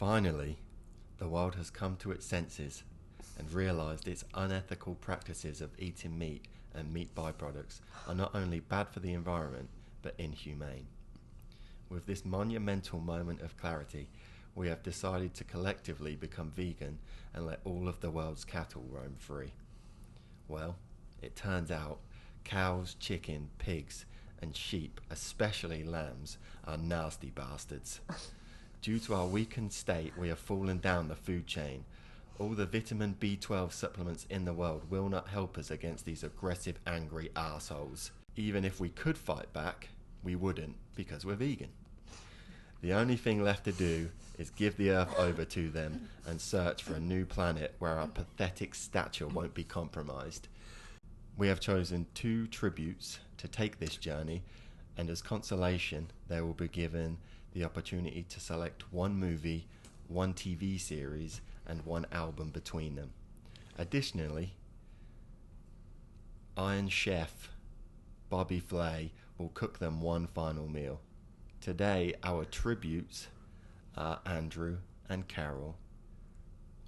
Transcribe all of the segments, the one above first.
Finally, the world has come to its senses and realised its unethical practices of eating meat and meat byproducts are not only bad for the environment, but inhumane. With this monumental moment of clarity, we have decided to collectively become vegan and let all of the world's cattle roam free. Well, it turns out cows, chicken, pigs, and sheep, especially lambs, are nasty bastards. Due to our weakened state, we have fallen down the food chain. All the vitamin B12 supplements in the world will not help us against these aggressive, angry arseholes. Even if we could fight back, we wouldn't, because we're vegan. The only thing left to do is give the earth over to them and search for a new planet where our pathetic stature won't be compromised. We have chosen 2 tributes to take this journey, and as consolation, they will be given the opportunity to select 1 movie, 1 TV series, and 1 album between them. Additionally, Iron Chef Bobby Flay will cook them 1 final meal. Today, our tributes are Andrew and Carol,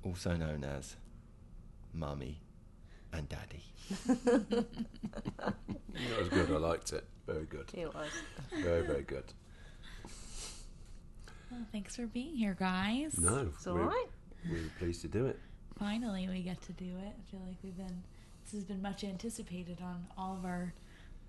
also known as Mummy and Daddy. That was good. I liked it. Very good. It was. Very, very good. Well, thanks for being here, guys. No, It's all right. we were pleased to do it. Finally, we get to do it. I feel like this has been much anticipated on all of our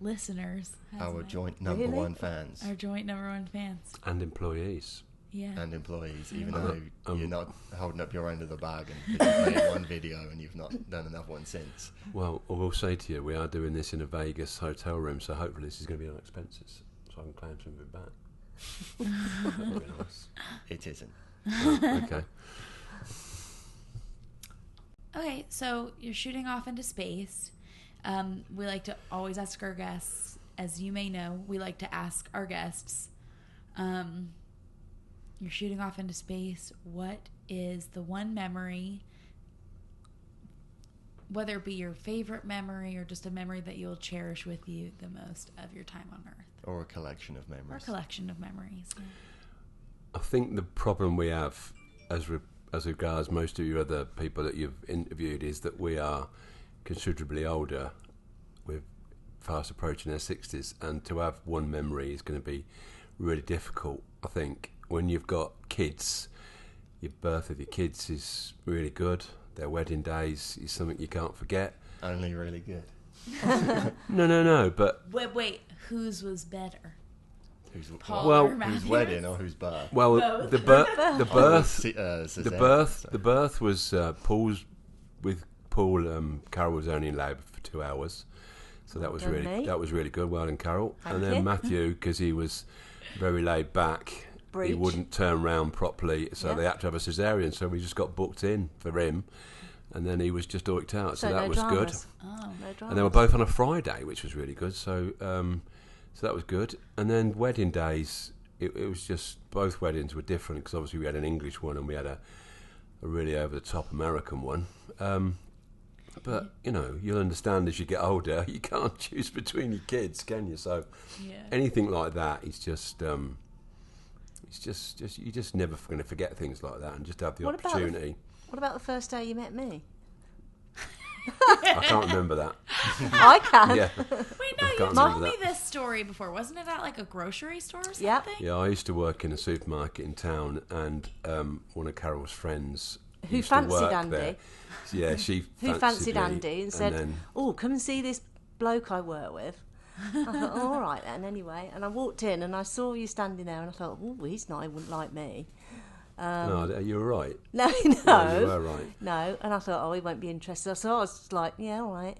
listeners. Our hasn't it? joint number Really? 1 fans. Our joint number 1 fans. And employees. Yeah. And employees, even Yeah. though you're not holding up your end of the bargain. Because you've made 1 video and you've not done another one since. Well, I will say to you, we are doing this in a Vegas hotel room, so hopefully this is going to be on expenses, so I can claim some of it back. That would be nice. It isn't. Oh, okay. Okay, so you're shooting off into space. We like to always ask our guests, as you may know, we like to ask our guests, you're shooting off into space. What is the 1 memory, whether it be your favorite memory or just a memory that you'll cherish with you the most of your time on Earth? Or a collection of memories. Or a collection of memories. Yeah. I think the problem we have, as regards most of you other people that you've interviewed, is that we are considerably older. We're fast approaching our 60s, and to have 1 memory is going to be really difficult. I think when you've got kids, your birth of your kids is really good. Their wedding days is something you can't forget. Only really good. No, but... Wait, whose was better? Who's, Paul Well, or whose Matthew's? wedding or whose birth? Well, Both. the birth, Suzanne, the birth was Paul's. With Paul, Carol was only in labour for 2 hours, so that was done, really mate. good. Well done, Carol. Thank and then you. Matthew, because he was very laid back, he Breech. wouldn't turn round properly, so Yeah. they had to have a cesarean. So we just got booked in for him, and then he was just worked out. So that no was good. dramas. Oh. No dramas. And they were both on a Friday, which was really good. So that was good. And then wedding days, it was just, both weddings were different, because obviously we had an English one and we had a really over-the-top American one. But, you know, you'll understand as you get older, you can't choose between your kids, can you? So Yeah. anything like that is just... it's just you're just never going to forget things like that, and just have the opportunity. What about the first day you met me? I can't remember that. I can. Yeah, Wait, no, I you can't told remember me that. this story before. Wasn't it at like a grocery store or something? Yep. Yeah, I used to work in a supermarket in town, and one of Carol's friends Who used to fancied work Andy? there. Yeah, she Who fancied me, Andy and said, then, "Oh, come and see this bloke I work with." I thought, oh, all right then. Anyway, and I walked in and I saw you standing there, and I thought, "Oh, he's not. He wouldn't like me." no, you were right. No, No, you were right. no. And I thought, oh, he won't be interested. So I was just like, yeah, all right.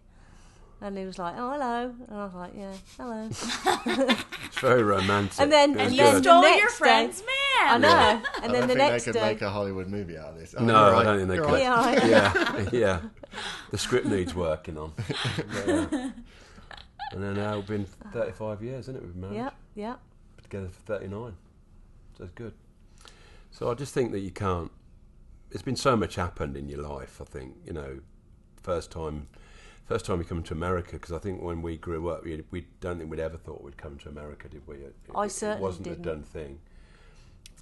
And he was like, oh, hello. And I was like, yeah, hello. It's very romantic. And then- It was and You then- good. stole the your next friend's I man. know. I And then don't the think next they could day, make a Hollywood movie out of this. Oh, No, you're I right. don't think they You're could. right. yeah, all right. Yeah, yeah. The script needs working on. Yeah. And then now it's been 35 years, isn't it? We've been married. Yeah. Together for 39. So it's good. So I just think that you can't... There's been so much happened in your life, I think. You know, first time we come to America, because I think when we grew up, we don't think we'd ever thought we'd come to America, did we? I certainly It wasn't didn't. a done thing.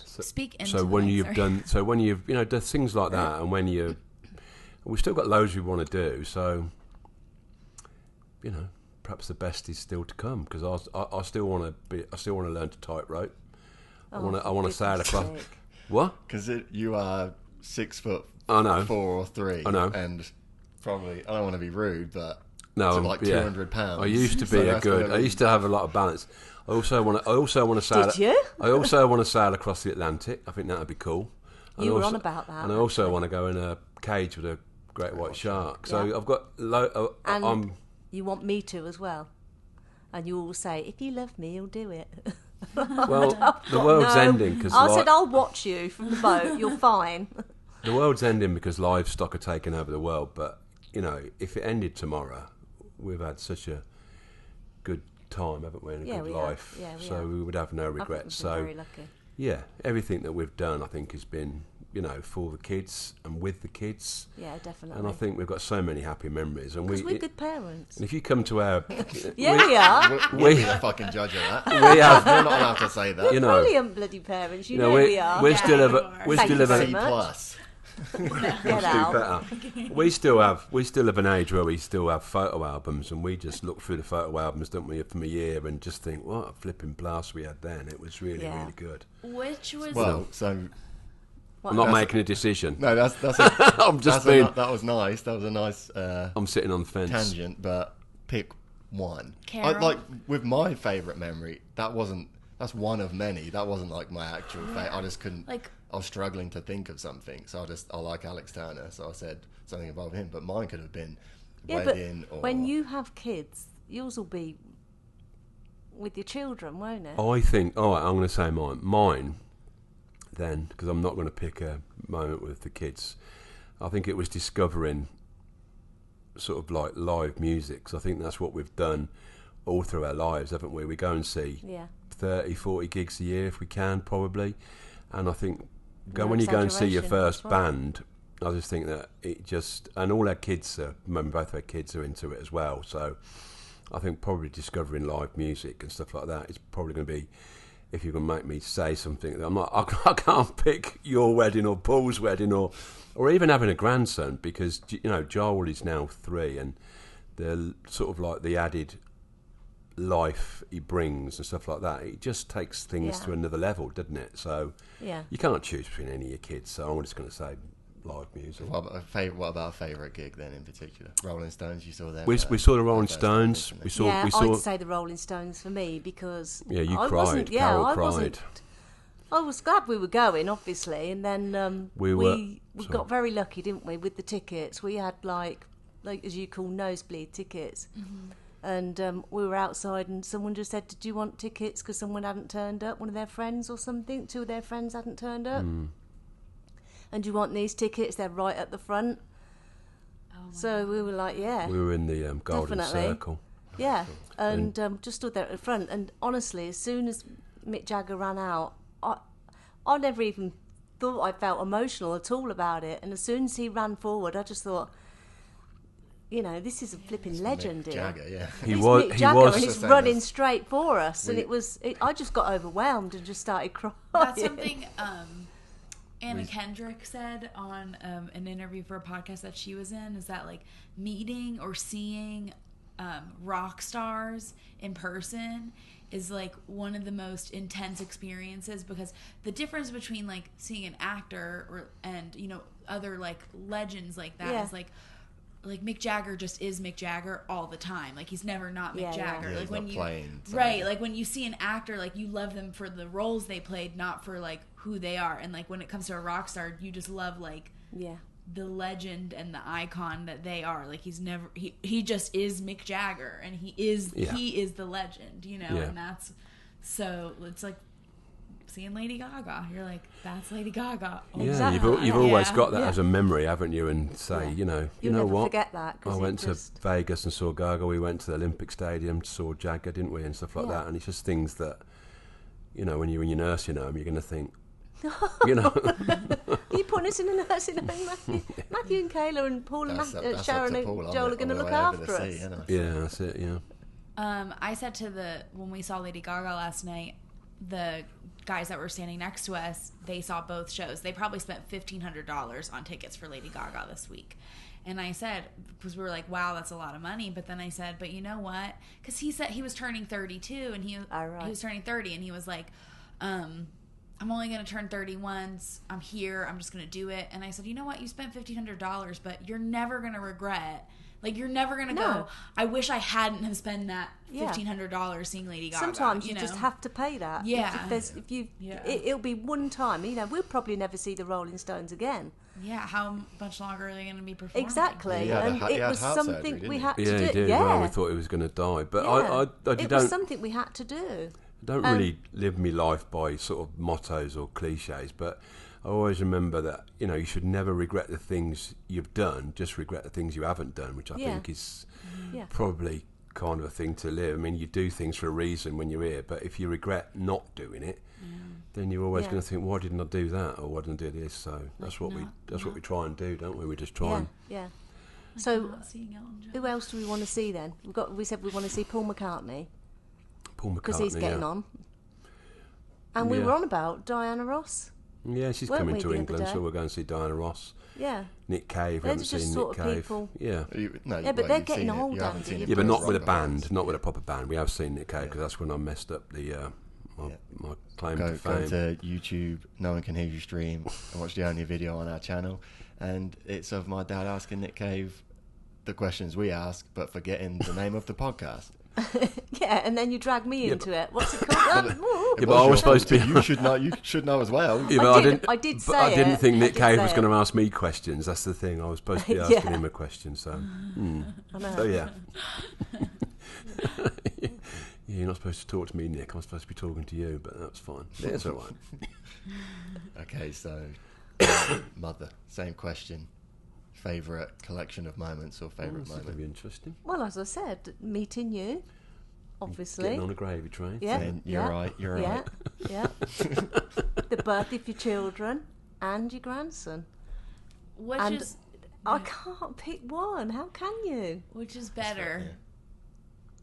Speak into So when the mic, you've sorry. done, so when you've, you know, done things like that, and when you, we've still got loads we want to do. So, you know, perhaps the best is still to come, because I still want to be, I still want to learn to tightrope. I want to sail across. What? Because you are 6 foot I know. 4 or 3. I know. And probably, I don't want to be rude, but No, to I'm- like yeah. 200 pounds. I used to So be that's gonna I used to have a lot of balance. I also want to sail. Did you? I also want to sail across the Atlantic. I think that would be cool. And You were also- on about that, And I also actually. want to go in a cage with a great white shark. So Yeah. I've got. And I'm. you want me to as well. And you all say, if you love me, you'll do it. Well, the world's No. ending because I said, I'll watch you from the boat. You're fine. the world's ending because livestock are taking over the world. But you know, if it ended tomorrow, we've had such a good time, haven't we? And a Yeah, good we have. life. Yeah, we so have. we would have no I think regrets. we've been So very lucky. yeah, everything that we've done, I think, has been, you know, for the kids and with the kids. Yeah, definitely. And I think we've got so many happy memories. And Because we're good parents. and if you come to our, Yeah, we are. We'll be the fucking judge of that. we have, You're not allowed to say that. you know, Brilliant bloody parents. You you know, know we are. we're Yeah, still you have, are. we're Thank still you have very an, C much. plus. Get out. better. We still have an age where we still have photo albums, and we just look through the photo albums, don't we, from a year, and just think, what a flipping blast we had then. It was really, Yeah. really good. Which was Well, so I'm not That's- making a decision. no, that's I'm just being. that was nice. That was a nice I'm sitting on the fence. tangent, but pick one. Carol? Like with my favourite memory, that's one of many. That wasn't like my actual favourite. I just couldn't. like I was struggling to think of something, so I like Alex Turner, so I said something about him. But mine could have been Yeah, wedding but or when you have kids, yours will be with your children, won't it? I think. All right, I'm going to say mine. Mine, then, because I'm not going to pick a moment with the kids. I think it was discovering sort of like live music. 'Cause I think that's what we've done all through our lives, haven't we? We go and see Yeah. 30, 40 gigs a year if we can, probably. And I think No when you go and see your exaggeration, first that's right. band, I just think that it just, and all our kids are, both our kids are into it as well. So I think probably discovering live music and stuff like that is probably going to be, if you're going to make me say something that I can't pick your wedding or Paul's wedding or even having a grandson, because, you know, Joel is now 3 and the sort of like the added life he brings and stuff like that, it just takes things Yeah. to another level, doesn't it? So Yeah. you can't choose between any of your kids, so I'm just going to say live music. what about a favourite gig then in particular? Rolling Stones, you saw them. We saw the Rolling first Stones. time, We didn't saw. I'd say the Rolling Stones for me because Yeah, you I cried. wasn't- Yeah, Carol I cried. wasn't. I was glad we were going, obviously, and then We we sorry. got very lucky, didn't we, with the tickets? We had like as you call nosebleed tickets, and we were outside, and someone just said, "Did you want tickets?" Because someone hadn't turned up, one of their friends or something. 2 of their friends hadn't turned up, and do you want these tickets? They're right at the front. So we were like, "Yeah." We were in the Golden Definitely. Circle. Yeah, and just stood there at the front. And honestly, as soon as Mick Jagger ran out, I never even thought I felt emotional at all about it. And as soon as he ran forward, I just thought, you know, this is a flipping legend Mick here. Jagger, yeah. He It's was. Mick He Jagger, was. and he's Same running as- straight for us. And We- I just got overwhelmed and just started crying. that's something Anna Kendrick said on an interview for a podcast that she was in, is that like meeting or seeing rock stars in person is like one of the most intense experiences, because the difference between like seeing an actor and you know other like legends like that Yeah. is like Mick Jagger just is Mick Jagger all the time. Like he's never not Mick Yeah, yeah. Jagger. Yeah, like he's when not you playing something. right, like when you see an actor, like you love them for the roles they played, not for like who they are. And like when it comes to a rock star, you just love like Yeah. the legend and the icon that they are. Like he just is Mick Jagger, and he is the legend, you know. Yeah. And that's so it's like seeing Lady Gaga. You're like, that's Lady Gaga. Yeah, Exactly. you've always Yeah. got that Yeah. as a memory, haven't you? And say, Yeah. you know You'll never what? forget that. 'Cause I it went just- to Vegas and saw Gaga. We went to the Olympic Stadium, saw Jagger, didn't we, and stuff like Yeah. that. And it's just things that, you know, when you're in your nursing home, you're going to think, you know, Are you putting us in a nursing home, Matthew? Matthew and Kayla and Paul and That's up Sharon to and Paul. Joel are going to look after us. yeah, that's it. Yeah, I said when we saw Lady Gaga last night, the guys that were standing next to us, they saw both shows. They probably spent $1,500 on tickets for Lady Gaga this week. And I said, because we were like, wow, that's a lot of money. But then I said, but you know what? Because he said he was turning 32, and he was turning 30, and he was like, I'm only going to turn 30 once. I'm here. I'm just going to do it. And I said, you know what? You spent $1,500, but you're never going to regret. Like, you're never going to go, I wish I hadn't have spent that $1,500 seeing Lady Gaga. Sometimes you just have to pay that. Yeah. It'll be one time. You know, we'll probably never see the Rolling Stones again. Yeah, how much longer are they going to be performing? Exactly. And it was something we had to do. Yeah, he did. Yeah. Well, we thought he was going to die. But it was something we had to do. I don't really live my life by sort of mottos or cliches, but I always remember that, you know, you should never regret the things you've done, just regret the things you haven't done, which I think is probably kind of a thing to live. I mean, you do things for a reason when you're here, but if you regret not doing it, then you're always going to think, why didn't I do that, or why didn't I do this? So that's what we try and do, don't we? We just try and... Yeah. So who else do we want to see then? We said we want to see Paul McCartney. Because he's getting on. And we were on about Diana Ross. Yeah, she's coming to England, so we're going to see Diana Ross. Yeah. Nick Cave, we haven't seen Nick Cave. People. Yeah. But they're getting old, Andy. Yeah, but not with a band, not with a proper band. We have seen Nick Cave, because that's when I messed up my claim to fame. Go to YouTube, No One Can Hear You stream, and watch the only video on our channel. And it's of my dad asking Nick Cave the questions we ask, but forgetting the name of the podcast. Yeah, and then you drag me into it. What's it called? Yeah, but I was supposed to be. You should know as well. Yeah, but I did say I didn't think Nick Cave was it. going to ask me questions. That's the thing. I was supposed to be asking him a question. So, so yeah. You're not supposed to talk to me, Nick. I'm supposed to be talking to you, but that's fine. Yeah, it's all right. Okay, so mother, same question. Favourite collection of moments or favourite moment? That'd be interesting. Well, as I said, meeting you, obviously. Getting on a gravy train. Yeah. You're right. Yeah. The birth of your children and your grandson. I can't pick one. How can you? Which is better,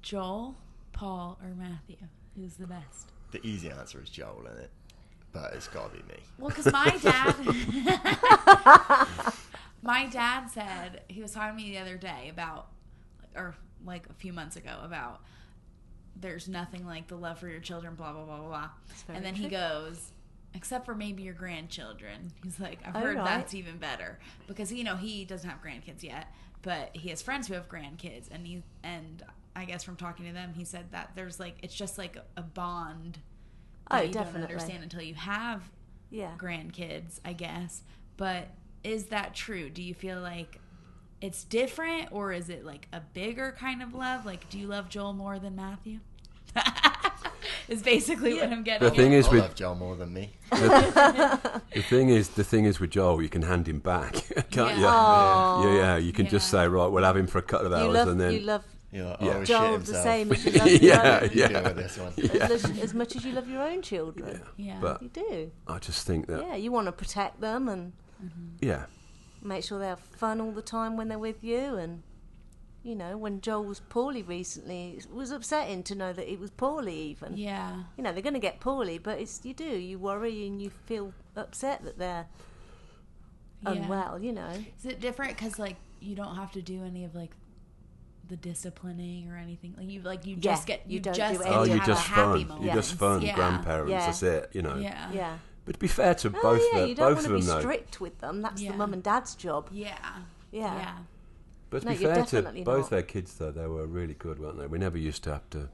Joel, Paul, or Matthew? Who's the best? The easy answer is Joel, isn't it? But it's got to be me. Well, because my dad... My dad said, he was talking to me the other day about, or like a few months ago, about there's nothing like the love for your children, blah, blah, blah, blah, blah. And then he goes, except for maybe your grandchildren. He's like, I've heard that's even better. Because, you know, he doesn't have grandkids yet, but he has friends who have grandkids. And I guess from talking to them, he said that there's like, it's just like a bond that you don't understand until you have grandkids, I guess. But... is that true? Do you feel like it's different, or is it like a bigger kind of love? Like, do you love Joel more than Matthew? Is basically what I'm getting. The thing is, I love Joel more than me. The thing is with Joel, you can hand him back, can't you? Yeah. You can just say, right, we'll have him for a couple of hours, and then you love Joel the same as you love your own. With this one. As much as you love your own children. Yeah. But you do. I just think that. Yeah, you want to protect them and. Yeah. Make sure they have fun all the time when they're with you. And, you know, when Joel was poorly recently, it was upsetting to know that he was poorly even. Yeah. You know, they're going to get poorly, but you worry and you feel upset that they're unwell, you know. Is it different because, like, you don't have to do any of, like, the disciplining or anything? Like, you just get, you don't just do get anything. to have a happy moment. You're just fun, grandparents, that's it, you know. Yeah. But to be fair to both of them, though. You don't want to be strict with them. That's the mum and dad's job. Yeah. But to be fair to both their kids, though, they were really good, weren't they? We never used to have to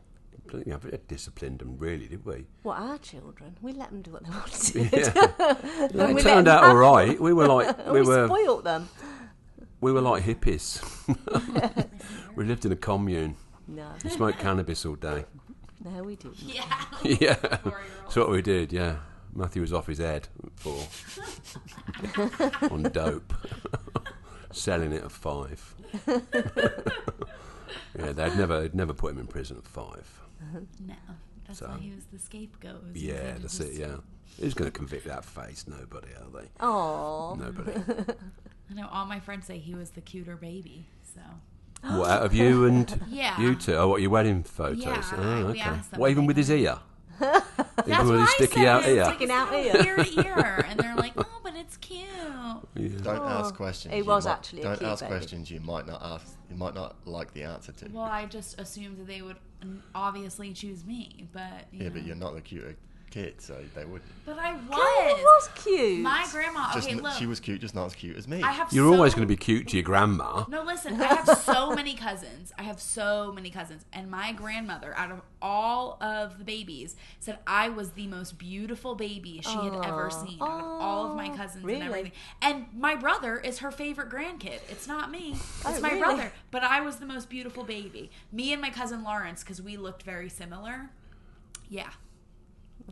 discipline them, really, did we? What, our children? We let them do what they wanted. Yeah. They turned out all right. We were like... we spoilt them. We were like hippies. We lived in a commune. No. We smoked cannabis all day. No, we didn't. Yeah. That's what we did, yeah. Matthew was off his head on dope, selling it at 5. Yeah, they'd never put him in prison at 5. No, that's why he was the scapegoat. Yeah, that's it. Yeah, who's going to convict that face? Nobody, are they? Oh, nobody. I know all my friends say he was the cuter baby. So. What, out of you and you two? Oh, what, your wedding photos? Yeah, oh, we asked them. What, even with his ear? That's With what his I sticky said. out It's ear. like Sticking out it's ear. ear to ear, and they're like, "Oh, but it's cute." Yeah. Don't ask questions. He you was might- actually a Don't cute ask baby. questions you might not ask. You might not like the answer to. Well, I just assumed that they would obviously choose me, but Yeah, know. but you're not the cuter kid, so they wouldn't. But I Kayla was. was cute. My grandma. Just Okay, n- look. she was cute, just not as cute as me. I have. You're so, always going to be cute to your grandma. No, listen. I have so many cousins. And my grandmother, out of all of the babies, said I was the most beautiful baby she had ever seen out of all of my cousins really? and everything. And my brother is her favorite grandkid. It's not me. It's Oh, my really? brother. But I was the most beautiful baby. Me and my cousin Lawrence, because we looked very similar. Yeah.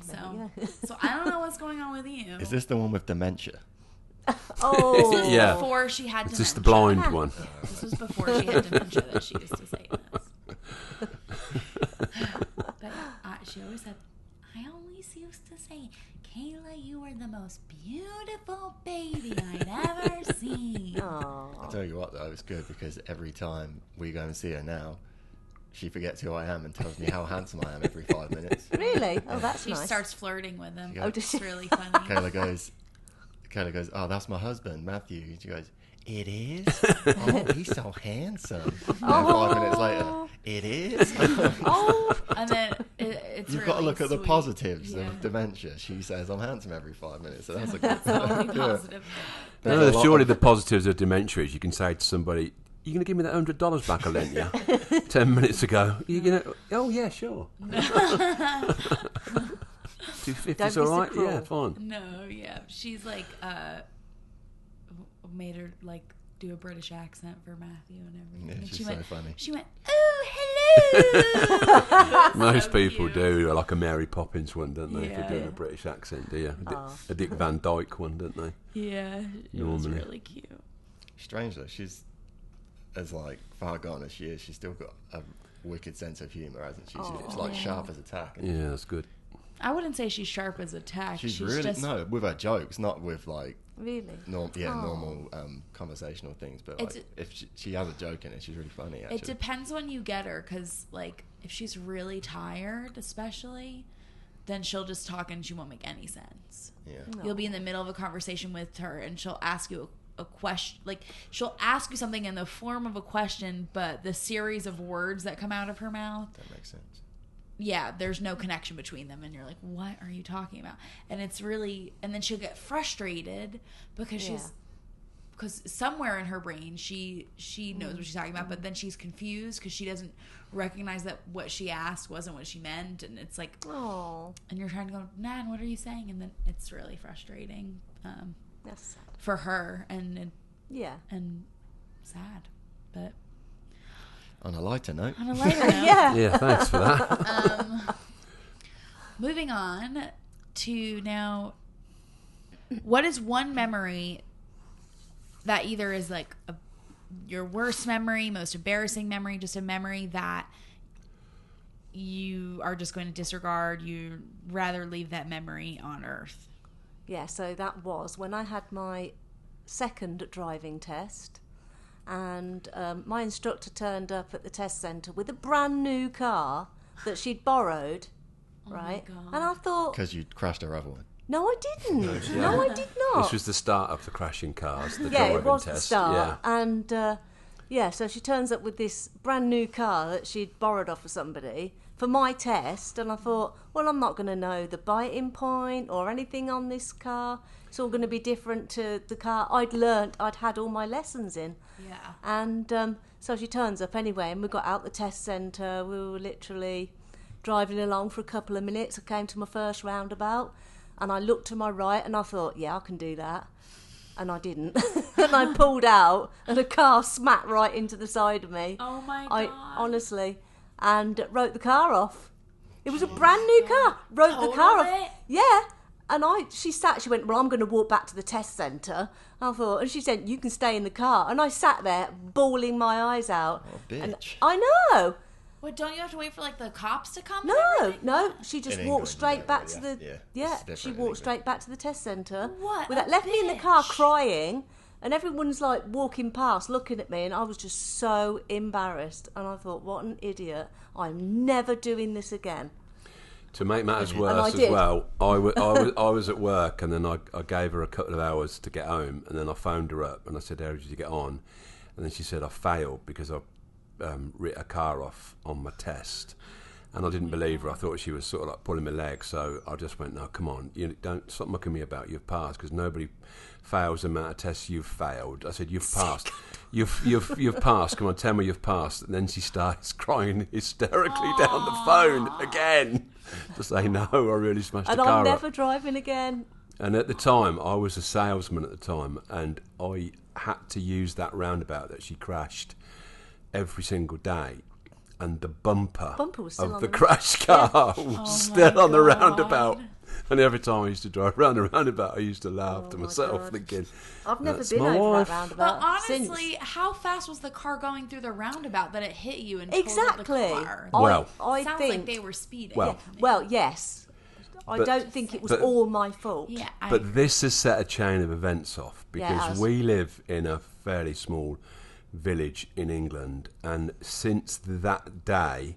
So, Yeah. so I don't know what's going on with you. Is this the one with dementia? Oh, Yeah. Before she had It's dementia. just the blind one. This was before she had dementia that she used to say this. But she always said, I always used to say, Kayla, you are the most beautiful baby I'd ever seen. I'll tell you what, though, it's good because every time we go and see her now, she forgets who I am and tells me how handsome I am every 5 minutes. Really? Oh, that's She nice. starts flirting with him. Oh, does It's she? really funny. Kayla goes, oh, that's my husband, Matthew. She goes, it is? Oh, he's so handsome. And 5 minutes later, it is? Oh, And then it's You've really got to look at the sweet. positives Yeah. of dementia. She says I'm handsome every 5 minutes, so that's a good That's the only Yeah. positive. There's No, a lot surely of- the positives of dementia is you can say to somebody, "You going to give me that $100 back I lent you 10 minutes ago? You going to? Oh yeah, sure. 250's Don't be all so right. cruel. Yeah, fine. No, yeah. She's like, made her like do a British accent for Matthew and everything. Yeah, And she's she so went, funny. She went, oh, hello. Most So people cute. do like a Mary Poppins one, don't they? If Yeah. they're doing a British accent, do you? Oh. A Dick Van Dyke one, don't they? Yeah, it was Normally. really cute. Strange though, she's as like far gone as she is. She's still got a wicked sense of humour, hasn't she? She's like sharp as a tack. And Yeah, that's good. I wouldn't say she's sharp as a tack. she's She's really just, no with her jokes, not with like really? normal conversational things. But It's- like if she has a joke in it, she's really funny. Actually, it depends when you get her, because like if she's really tired, especially, then she'll just talk and she won't make any sense. yeah. You'll be in the middle of a conversation with her and she'll ask you a question, like she'll ask you something in the form of a question, but the series of words that come out of her mouth, That makes sense. yeah, there's no connection between them, and you're like, what are you talking about? And it's really, and then she'll get frustrated because Yeah. because somewhere in her brain she knows what she's talking about, but then she's confused because she doesn't recognize that what she asked wasn't what she meant, and it's like, Oh, and you're trying to go, Nan, what are you saying? And then it's really frustrating that's sad. for her and Yeah. sad. But On a lighter note, on a lighter note, Yeah. Yeah, thanks for that. moving on to now, what is one memory that either is like your worst memory, most embarrassing memory, just a memory that you are just going to disregard, you'd rather leave that memory on earth? Yeah, so that was when I had my second driving test, and my instructor turned up at the test centre with a brand new car that she'd borrowed, right? God. And I thought, because you crashed her other one. no, I didn't. No, I did not. This was the start of the crashing cars, the Yeah, driving it was test. the start. Yeah. And yeah, so she turns up with this brand new car that she'd borrowed off of somebody for my test, and I thought, well, I'm not going to know the biting point or anything on this car. It's all going to be different to the car I'd had all my lessons in. Yeah. And so she turns up anyway, and we got out the test centre. We were literally driving along for a couple of minutes. I came to my first roundabout, and I looked to my right, and I thought, yeah, I can do that. And I didn't. And I pulled out, and a car smacked right into the side of me. Oh my I God. honestly, and wrote the car off. It was a brand new car. Wrote the car Totaled off. it? Yeah. And she went, well, I'm going to walk back to the test centre. I thought, and she said, you can stay in the car. And I sat there bawling my eyes out. Oh, And bitch. I know. Well, don't you have to wait for like the cops to come? No, and everything? no. She just In walked England, straight yeah, back yeah, to the yeah. It's she different in walked England. straight back to the test centre. What With a that, left me in the car bitch. crying, and everyone's like walking past, looking at me, and I was just so embarrassed. And I thought, what an idiot! I'm never doing this again. To make matters I worse as did. well, I was at work, and then I gave her a couple of hours to get home, and then I phoned her up and I said, "How did you get on?" And then she said, "I failed because I writ a car off on my test." And I didn't believe her. I thought she was sort of like pulling my leg. So I just went, "No, come on, you don't stop mucking me about. You've passed, because nobody fails the amount of tests you've failed." I said, "You've passed. You've passed. Come on, tell me you've passed." And then she starts crying hysterically down the phone again to say, "No, I really smashed the And car I'm up." never driving again. And at the time, I was a salesman at the time, and I had to use that roundabout that she crashed every single day. And the bumper Was still of on the the crashed car was still on the God. roundabout. And every time I used to drive round the roundabout, I used to laugh to my myself, God. thinking, I've never "That's been my over wife." that roundabout. But honestly, since. how fast was the car going through the roundabout that it hit you and Exactly. totaled the car? Well- I Sounds think. like they were speeding. Well- Yes. I But- don't think it was but- all my fault. yeah. But this has set a chain of events off, Yeah, it because has. we live in a fairly small village in England, and since that day,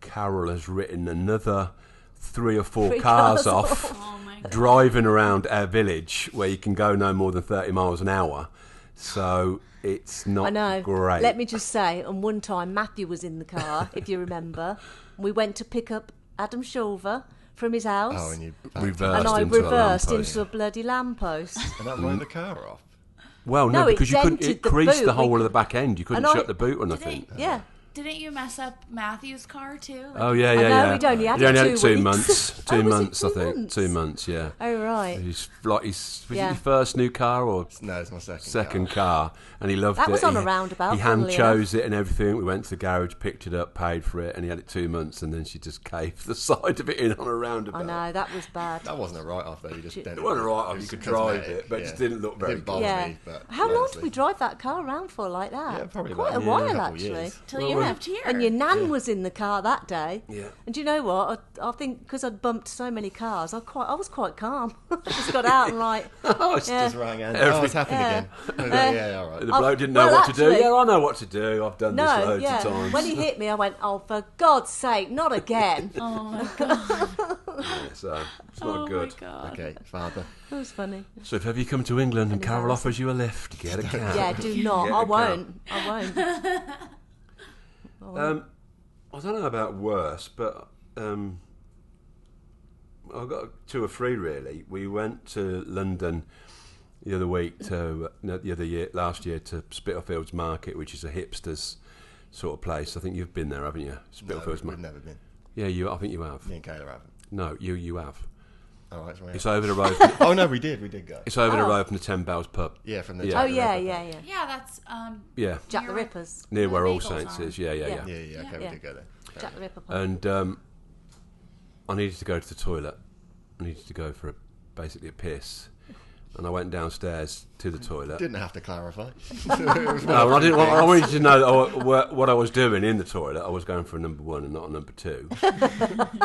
Carol has written another 3 or 4 Three cars cars off, Oh my God. driving around our village where you can go no more than 30 miles an hour. So it's not I know. great. Let me just say, and one time Matthew was in the car, if you remember. We went to pick up Adam Shulver from his house. Oh, and you Reversed and I into a reversed lamppost. into a bloody lamppost. and that blew the car off. Well, no, No, it because you couldn't. dented It the creased boot. the whole We- of the back end. You couldn't And shut the boot or Did nothing. Yeah. Didn't you mess up Matthew's car too? Like, Oh yeah, I yeah, know, yeah. we'd only had He it only had 2 it 2 weeks. months. Oh, 2 was it months, 2 I think. months? 2 months, yeah. Oh, right. He's like was it Yeah. your first new car or No, it's my second. second car? And he loved That it. was on He- a roundabout, He hand funnily chose it and everything. We went to the garage, picked it up, paid for it, and he had it 2 months. And then she just caved the side of it in on a roundabout. I know, that was bad. That wasn't a write-off though. You just It wasn't right off. You could drive it, but it just didn't look very It didn't bother Yeah. me. But How long honestly- did we drive that car around for like that? Yeah, probably Quite a about while, couple actually. years. till you moved here. And your nan was in the car that day. Yeah. And do you know what? I think because I'd bumped so many cars, I was quite calm. I just got out and like, Oh, it's yeah. Just rang and Every- it's happened Yeah. again. I was like, yeah, all right. The bloke didn't know well, what to do. actually- Yeah, I know what to do. I've done this No, loads yeah. of times. When he hit me, I went, "Oh, for God's sake, not again!" Oh my God. Yeah, so it's not Oh good. my God. Okay, father. It was funny. So if ever you come to England and And Carol embarrassing. offers you a lift, get a cab. Yeah, do not. Get I a cab. won't. I won't. I don't know about worse, but I've got 2 or 3 really. We went to London the other week last year to Spitalfields Market, which is a hipsters sort of place. I think you've been there, haven't you? No, Spitalfields we've Market. never been. Yeah, I think you have. Me and Kayla haven't. No, you have. All right, so It's over the road. oh no, we did go. It's over the Oh. road from the 10 Bells pub. Yeah, from the. Yeah. Oh Jack the yeah, Ripper. yeah. Yeah, that's Yeah, Jack the You're- Rippers. near the where All bagels Saints are. is. Yeah. Yeah, okay, Yeah. we did go there. Jack the Ripper. Pub. And I needed to go to the toilet. I needed to go for basically a piss. And I went downstairs to the toilet. Didn't have to clarify. No, I didn't. I wanted you to know that what I was doing in the toilet. I was going for a number 1 and not a number 2,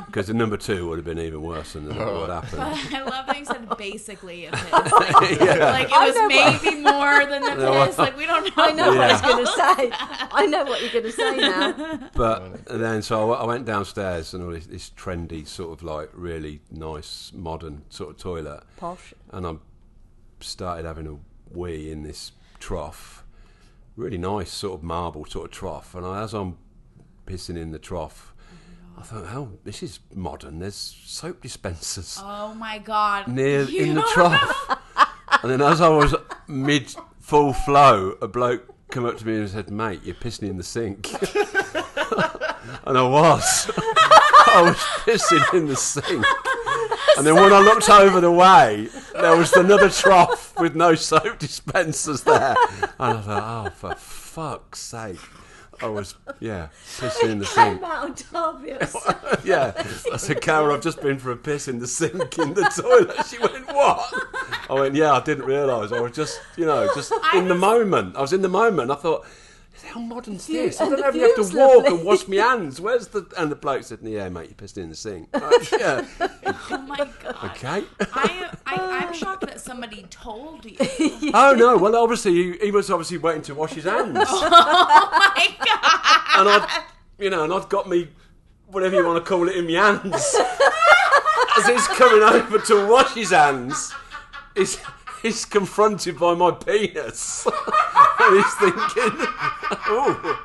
because the number 2 would have been even worse than what happened. I love that you said basically a piss. Like, Yeah. like it I was know maybe more than the No, piss. Like we don't know. I know what Yeah. he's going to say. I know what you're going to say now. But then, so I went downstairs and all this trendy sort of like really nice modern sort of toilet, Posh. and I started having a wee in this trough, really nice sort of marble sort of trough. And as I'm pissing in the trough, I thought, oh, this is modern. There's soap dispensers Oh my God. near You in the don't trough. And then as I was mid full flow, a bloke come up to me and said, "Mate, you're pissing in the sink." And I was. I was pissing in the sink. And then when I looked over the way, there was another trough with no soap dispensers there. And I thought, oh, for fuck's sake. I was, pissing in the sink. Came out obvious. Yeah. I said, "Carol, I've just been for a piss in the sink in the toilet." She went, "What?" I went, "Yeah, I didn't realise. I was just, just in the moment. I was in the moment. I thought, how modern's this? I don't know if you have to view's walk lovely. and wash my hands. Where's the..." And the bloke said, "Yeah, mate, you pissed in the sink." Like, yeah. Oh my God. Okay. I'm shocked that somebody told you. Oh, no. Well, obviously, he was obviously waiting to wash his hands. Oh my God. And I'd got me whatever you want to call it, in my hands. As he's coming over to wash his hands, he's confronted by my penis. And he's thinking, oh,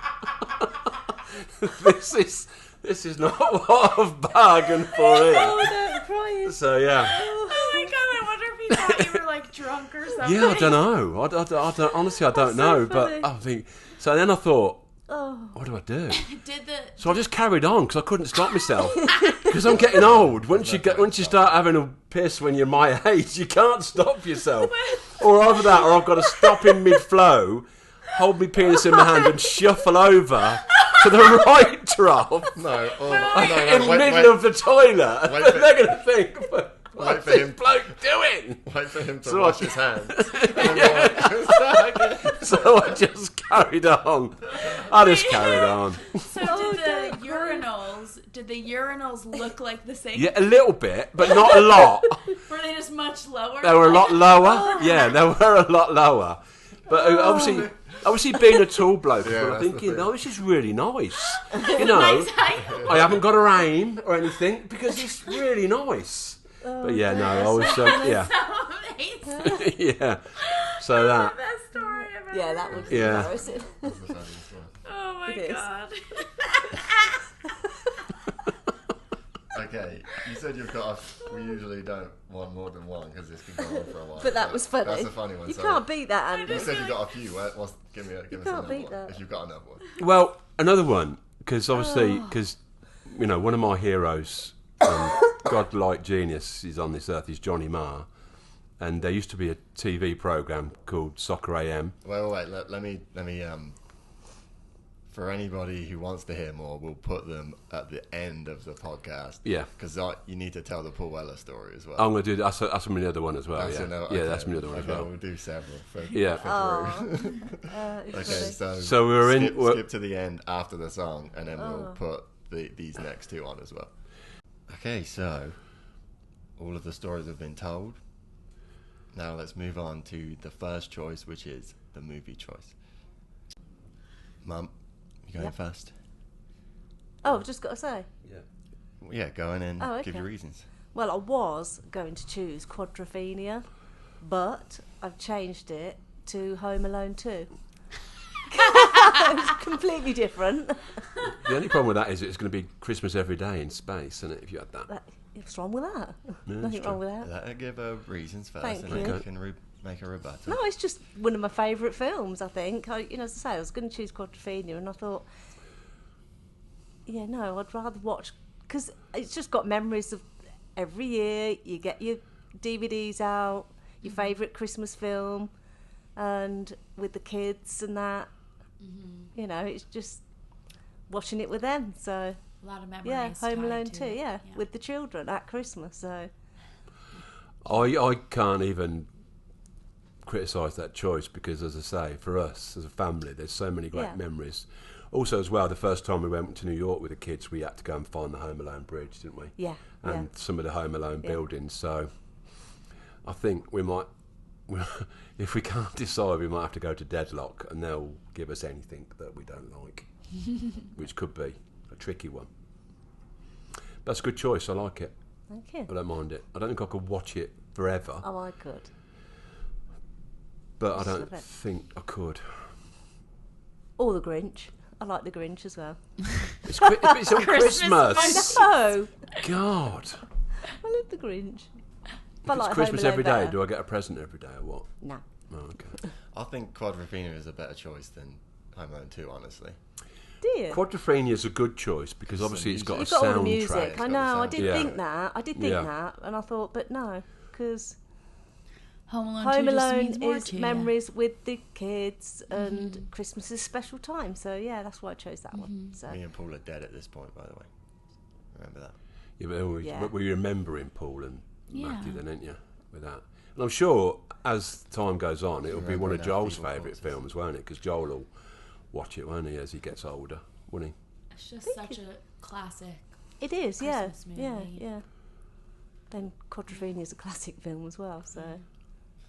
this is not what I've bargained for here. Oh, don't cry. So, yeah. Oh my god, I wonder if he thought you were like drunk or something. Yeah, I don't know. I don't, honestly, I don't know. funny. But I think... So then I thought, Oh. what do I do? Did the So I just carried on because I couldn't stop myself. Because I'm getting old. Once you start having a piss when you're my age, you can't stop yourself. Or either that, or I've got to stop in mid-flow, hold my penis in my hand and shuffle over to the right trough No, in the middle of the toilet. Wait for- They're going to think, what's for this him- bloke doing? Wait for him to So wash I- his hands. And then go, So I just carried on. I just carried on. so did the urinals look like the same? Yeah, a little bit, but not a lot. Were they just much lower? They were a lot lower. Yeah, they were a lot lower. But obviously being a tall bloke, Yeah, I'm that's the thinking, thing. oh, this is really nice. You know, I haven't got a aim or anything because it's really nice. But yeah, no, I was, yeah. So amazing. Yeah. So that. Best story I've ever Yeah, that was Yeah. embarrassing. Oh my It is. god. Okay, you said you've got we usually don't want more than one because this can go on for a while. But that was funny. That's a funny one. You so can't beat that, Andy. You said you got a few. Give us can't another beat one. that. If you've got another one. Well, another one, because obviously, one of my heroes, godlike genius, is on this earth, is Johnny Marr. And there used to be a TV programme called Soccer AM. Wait. Let me. For anybody who wants to hear more, we'll put them at the end of the podcast. Yeah. Because you need to tell the Paul Weller story as well. I'm going to do that. That's my other one as well. That's Yeah, another- yeah, okay. that's my other one as Okay, well. we'll do several. For Yeah. It's Okay, So we were skip to the end after the song, and then we'll put these next two on as well. Okay, so all of the stories have been told. Now let's move on to the first choice, which is the movie choice. Mum, you going Yep. first? Oh, I've just got to say. Yeah, go in and Oh, give okay. your reasons. Well, I was going to choose Quadrophenia, but I've changed it to Home Alone 2. It's completely different. The only problem with that is it's going to be Christmas every day in space, isn't it, if you had that? What's wrong with that? Yeah, Nothing that's wrong with that. Let her give her reasons first, Thank and then you. you can make a rebuttal. No, it's just one of my favourite films, I think. As I say, I was going to choose Quadrophenia, and I thought, I'd rather watch, because it's just got memories of every year. You get your DVDs out, your favourite Christmas film, and with the kids and that, it's just watching it with them. So, A lot of memories. yeah, Home tied Alone to 2, it. yeah, with the children at Christmas. So, I can't even criticise that choice because, as I say, for us as a family, there's so many great Yeah. memories. Also, as well, the first time we went to New York with the kids, we had to go and find the Home Alone Bridge, didn't we? yeah, And some of the Home Alone buildings. So I think we might, if we can't decide, we might have to go to Deadlock, and they'll give us anything that we don't like, which could be a tricky one. That's a good choice. I like it. thank you. I don't mind it. I don't think I could watch it forever, Oh, I could. but I Just don't love it. think I could. Or the Grinch. I like the Grinch as well. It's on Christmas. Christmas. No, God. I love the Grinch. If I it's like Christmas Home Alone every day, better. do I get a present every day or what? No. Oh, okay. I think Quadrophenia is a better choice than Home Alone 2, honestly. Do you? Quadrophenia is a good choice because obviously it's got You've a got all the soundtrack. music. It's I got the know. I sound. did Yeah. think that. I did think Yeah. that, and I thought, but no, because Home Alone Home 2 just Alone means more is to you. memories with the kids, and Christmas is a special time. So yeah, that's why I chose that one. So Me and Paul are dead at this point, by the way. Remember that? Yeah, but always, Yeah. we remembering Paul and Yeah. Matthew, then, ain't you? With that, and I'm sure as time goes on, it'll be one of Remembering our Joel's feeble favourite corpses. films, won't it? Because Joel will watch it, won't he, as he gets older, won't he? It's just such a classic. it is. Yeah, Christmas yeah, movie. yeah. Then Quadrophenia is a classic film as well. So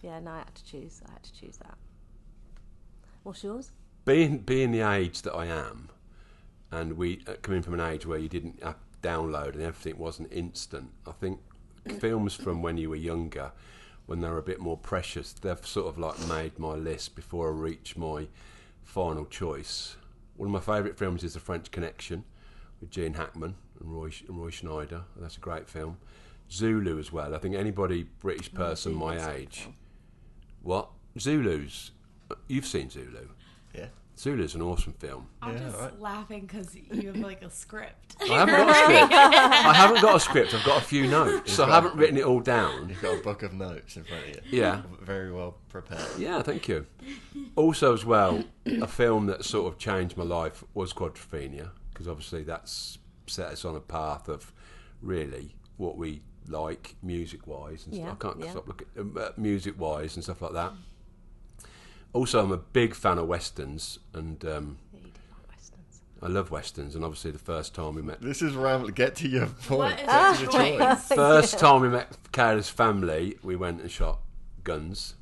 yeah, no, I had to choose. That. What's yours? Being the age that I am, and we coming from an age where you didn't download and everything wasn't instant. I think films from when you were younger, when they were a bit more precious, they've sort of like made my list before I reach my final choice. One of my favourite films is The French Connection with Gene Hackman and Roy Schneider. That's a great film. Zulu as well. I think anybody British person my age. What? Zulu's. You've seen Zulu. Yeah. Zulu's an awesome film. I'm Yeah, just right. laughing because you have like a script. I haven't got a script. I haven't got a script. I've got a few notes. So I haven't written it all down. You've got a book of notes in front of you. Yeah. Very well prepared. Yeah, thank you. Also, as well, a film that sort of changed my life was Quadrophenia, because obviously that's set us on a path of really what we like music-wise. And Yeah, I can't yeah. stop looking music-wise and stuff like that. Also, I'm a big fan of westerns, and Yeah, you do like westerns. I love westerns. And obviously, the first time we met, This is rambling. Get to your point. What is Get your to the choice. choice? first time we met Kayla's family, we went and shot guns.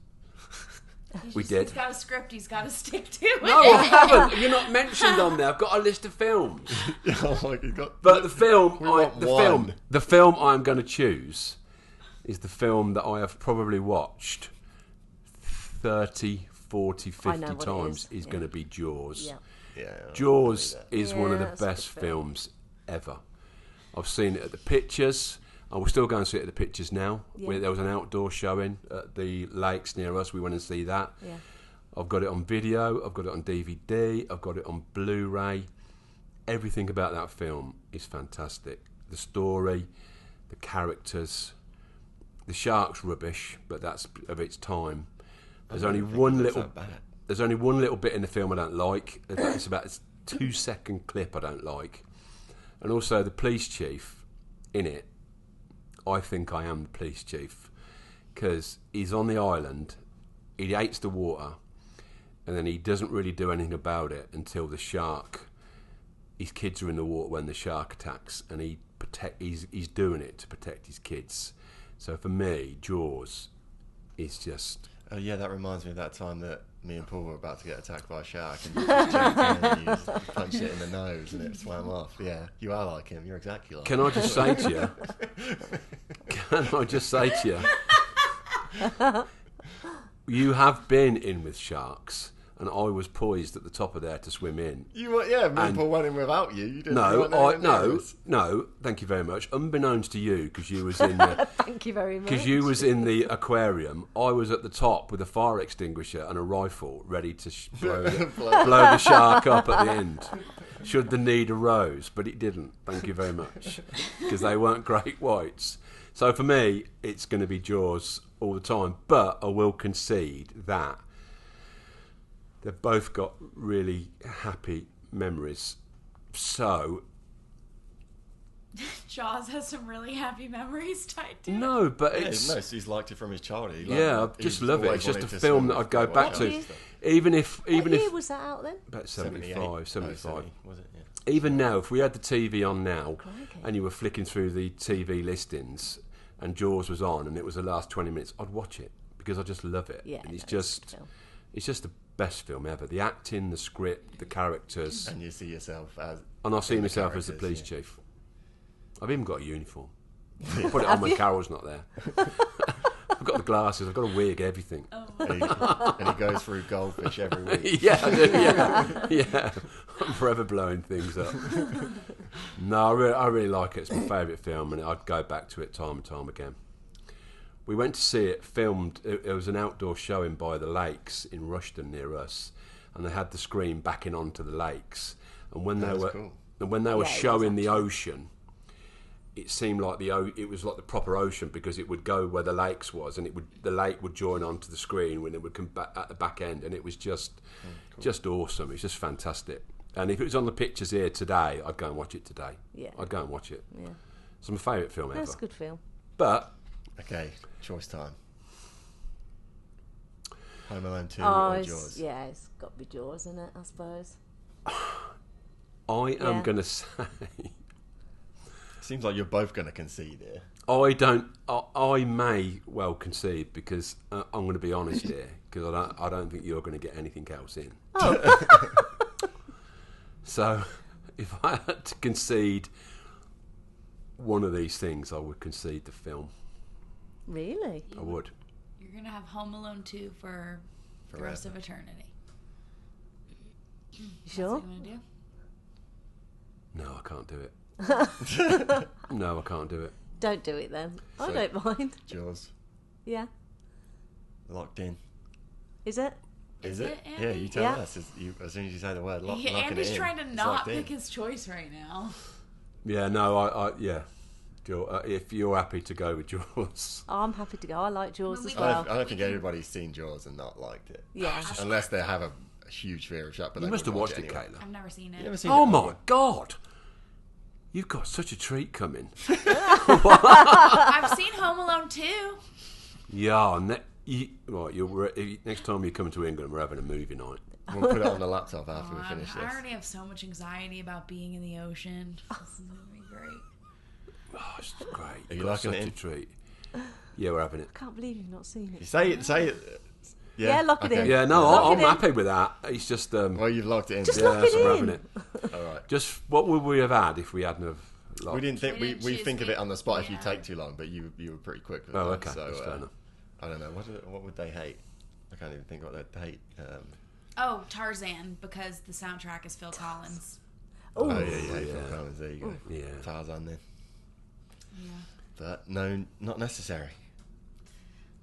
We did. He's got a script he's got to stick to. No, I haven't. You're not mentioned on there. I've got a list of films. Oh, like you got. But the film, We want one. the film I'm going to choose is the film that I have probably watched 30, 40, I know 50 what it times is, is yeah. going to be Jaws. Yeah. Yeah. Jaws I is one of Yeah, the that's a best good film. films ever. I've seen it at the pictures. I will still go and see it at the pictures now. Yeah. There was an outdoor showing at the lakes near us. We went and see that. Yeah. I've got it on video, I've got it on DVD, I've got it on Blu-ray. Everything about that film is fantastic. The story, the characters, the shark's rubbish, but that's of its time. There's only one little That bad. there's only one little bit in the film I don't like. It's about a 2-second clip I don't like. And also the police chief in it, I think I am the police chief, because he's on the island, he hates the water, and then he doesn't really do anything about it until the shark, his kids are in the water when the shark attacks, and he's doing it to protect his kids. So for me, Jaws is just... Oh yeah, that reminds me of that time that me and Paul were about to get attacked by a shark, and you just jumped in and you just punched it in the nose, and it swam off. Yeah, you are like him. You're exactly like Can him. I just say to you, you have been in with sharks, and I was poised at the top of there to swim in. You were, yeah, me and And- Paul went in without you. You didn't. you No, weren't anywhere near us. no. Thank you very much. Unbeknownst to you, because you was in the Thank you very much. because you was in the aquarium, I was at the top with a fire extinguisher and a rifle, ready to blow the shark up at the end, should the need arose. But it didn't. Thank you very much, because they weren't great whites. So for me, it's going to be Jaws all the time. But I will concede that they've both got really happy memories. So Jaws has some really happy memories tied to it. no, but Yeah, it's no, he's liked it from his childhood. yeah, I just love it. It's just a film that I'd go back to. What Even if What year was that out then? about 78, 75, 75. was it? Yeah. Even now, if we had the TV on now, Crikey. and you were flicking through the TV listings, and Jaws was on, and it was the last 20 minutes, I'd watch it because I just love it. Yeah, and it's no, it's a just, good film. it's just the best film ever. The acting, the script, the characters, And you see yourself as. and I see in the myself as the police characters, chief. I've even got a uniform. I put it on when Carol's not there. I've got the glasses. I've got a wig, everything. Oh, And he goes through goldfish every week. Yeah, I do, yeah, yeah. I'm forever blowing things up. No, I really like it. It's my favourite film, and I'd go back to it time and time again. We went to see it filmed. It was an outdoor showing by the lakes in Rushden near us, and they had the screen backing onto the lakes. And when they That's were cool. and when they were Yeah, it was showing the actually. ocean, it seemed like it was like the proper ocean, because it would go where the lakes was, and the lake would join onto the screen when it would come back at the back end, and it was just awesome. It's just fantastic. And if it was on the pictures here today, I'd go and watch it today. Yeah. I'd go and watch it. Yeah. It's my favourite film ever. That's a good film. But Okay, choice time. Home Alone 2 Oh, or it's, Jaws? yeah, it's got to be Jaws, isn't it? I suppose. I am Yeah. going to say, Seems like you're both going to concede here. I may well concede, because I'm going to be honest here, because I don't think you're going to get anything else in. Oh. So If I had to concede one of these things, I would concede the film. Really? I would. You're going to have Home Alone 2 for the rest of eternity. You sure? What's it going to do? No, I can't do it. No, I can't do it. Don't do it then. I So- don't mind. Jaws. Yeah. Locked in. Is it? Is Is it? it, Andy? Yeah, you tell Yeah. us. As soon as you say the word, locking Andy's it in. trying to It's not locked in. pick his choice right now. Yeah, no, yeah. If you're happy to go with Jaws. Oh, I'm happy to go. I like Jaws Well, as we- well. I don't think everybody's seen Jaws and not liked it. Yeah. Unless they have a huge fear of sharks. But You they must have wouldn't watched it, watch anyway. Kayla. I've never seen it. You never seen Oh it? my God! You've got such a treat coming. I've seen Home Alone 2. Yeah, next time you come to England, we're having a movie night. We'll put it on the laptop after we Oh, finish I this. already have so much anxiety about being in the ocean. This is going to be great. Oh, it's great. Are you Got liking such it? a treat. Yeah, we're having it. I can't believe you've not seen You it. say it. Yeah, lock it in. Yeah, no, Lock I'm it in. happy with that. It's just, Well, you've locked it in. Just yeah, lock it so we're in. having it. All right. Just what would we have had if we hadn't have locked? We didn't think We we, didn't we choose think of the- it on the spot if you yeah. take too long, but you were pretty quick with Oh, that. okay, So that's fair enough. I don't know what would they hate. I can't even think what they'd hate. Oh, Tarzan, because the soundtrack is Phil Collins. Oh Oh, yeah, Phil yeah. Collins. There you go. Yeah. Tarzan then, Yeah. but no, not necessary.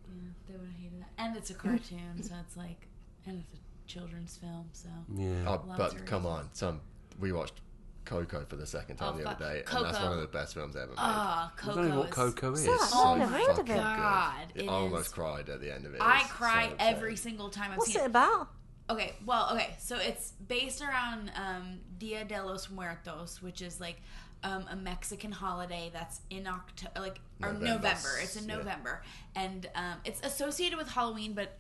Yeah, they would have hated that. And it's a cartoon, so it's like, and it's a children's film, so. Yeah. Oh, Lots but of come reasons. on, we watched Coco for the second time Oh, the other fuck. day, and that's Coco. one of the best films ever made. Ah, I don't Coco know what is- Coco is. What's that? Oh I've never my heard of fucking it. God, good. it I almost is- cried at the end of it. I was cry so every sad. single time I've What's seen it it. about? Okay, so it's based around Dia de los Muertos, which is like a Mexican holiday that's in October, November. It's in Yeah. November, and it's associated with Halloween, but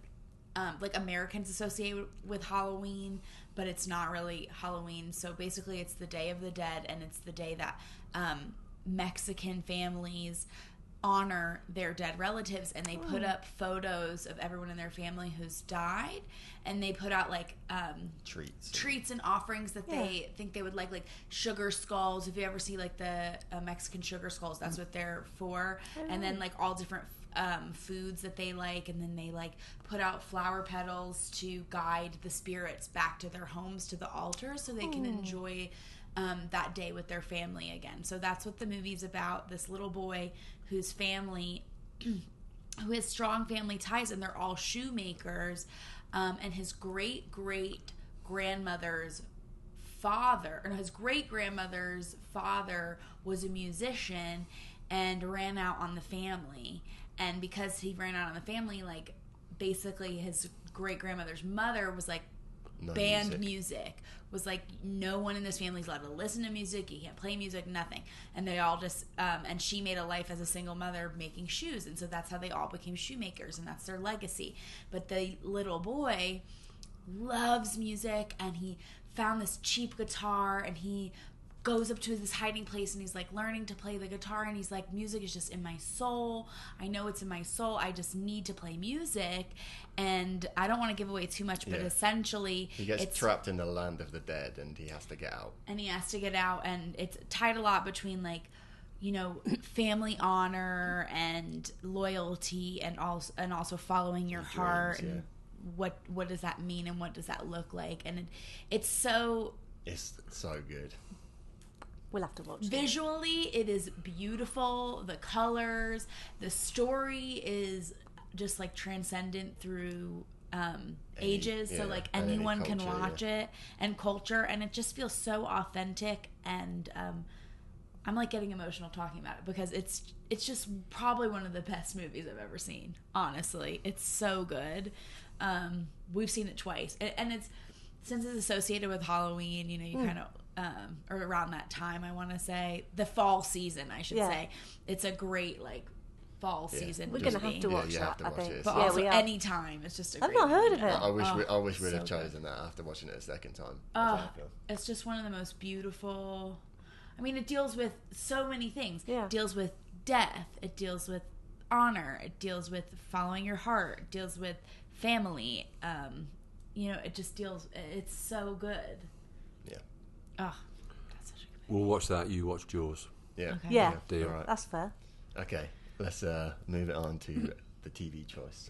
like Americans associate with Halloween, but it's not really Halloween. So basically, it's the Day of the Dead, and it's the day that Mexican families honor their dead relatives, and they put up photos of everyone in their family who's died, and they put out like treats and offerings that they think they would like sugar skulls. If you ever see like the Mexican sugar skulls, that's what they're for. And then like all different foods that they like, and then they like put out flower petals to guide the spirits back to their homes, to the altar, so they can enjoy that day with their family again. So that's what the movie's about. This little boy whose family, who has strong family ties, and they're all shoemakers, and his great grandmother's father, or his great grandmother's father was a musician and ran out on the family. And because he ran out on the family, like basically his great grandmother's mother was like, No banned music. Was like, no one in this family is allowed to listen to music, you can't play music, nothing. And they all just and she made a life as a single mother making shoes, and so that's how they all became shoemakers, and that's their legacy. But the little boy loves music, and he found this cheap guitar, and he goes up to this hiding place, and he's like learning to play the guitar, and he's like, music is just in my soul. I know it's in my soul. I just need to play music. And I don't want to give away too much, but essentially he gets it's trapped in the land of the dead, and he has to get out. and he has to get out, and it's tied a lot between like, you know, family honor and loyalty, and also following your heart, dreams, and what does that mean, and what does that look like. And it's so good. We'll have to watch it. visually, it is beautiful. The colors, the story is just like transcendent through ages, so like and any anyone can culture, watch it, and culture, and it just feels so authentic. And I'm like getting emotional talking about it, because it's just probably one of the best movies I've ever seen. Honestly, it's so good. We've seen it twice, and it's, since it's associated with Halloween, you know, you kind of or around that time, I want to say the fall season, I should say, it's a great like fall season. We're movie. going to have to watch you have that, to I watch think. it. But Yeah, also we are. anytime, it's just a I've great not heard of movie. it. I wish we'd so have good. chosen that after watching it a second time. It's just one of the most beautiful. I mean, it deals with so many things. Yeah. It deals with death. It deals with honor. It deals with following your heart. It deals with family. You know, it just deals. It's so good. Yeah. Oh, We'll watch that. You watch Jaws. Yeah. Okay. Yeah, Deal. Alright. that's fair. Okay. Let's move it on to the TV choice.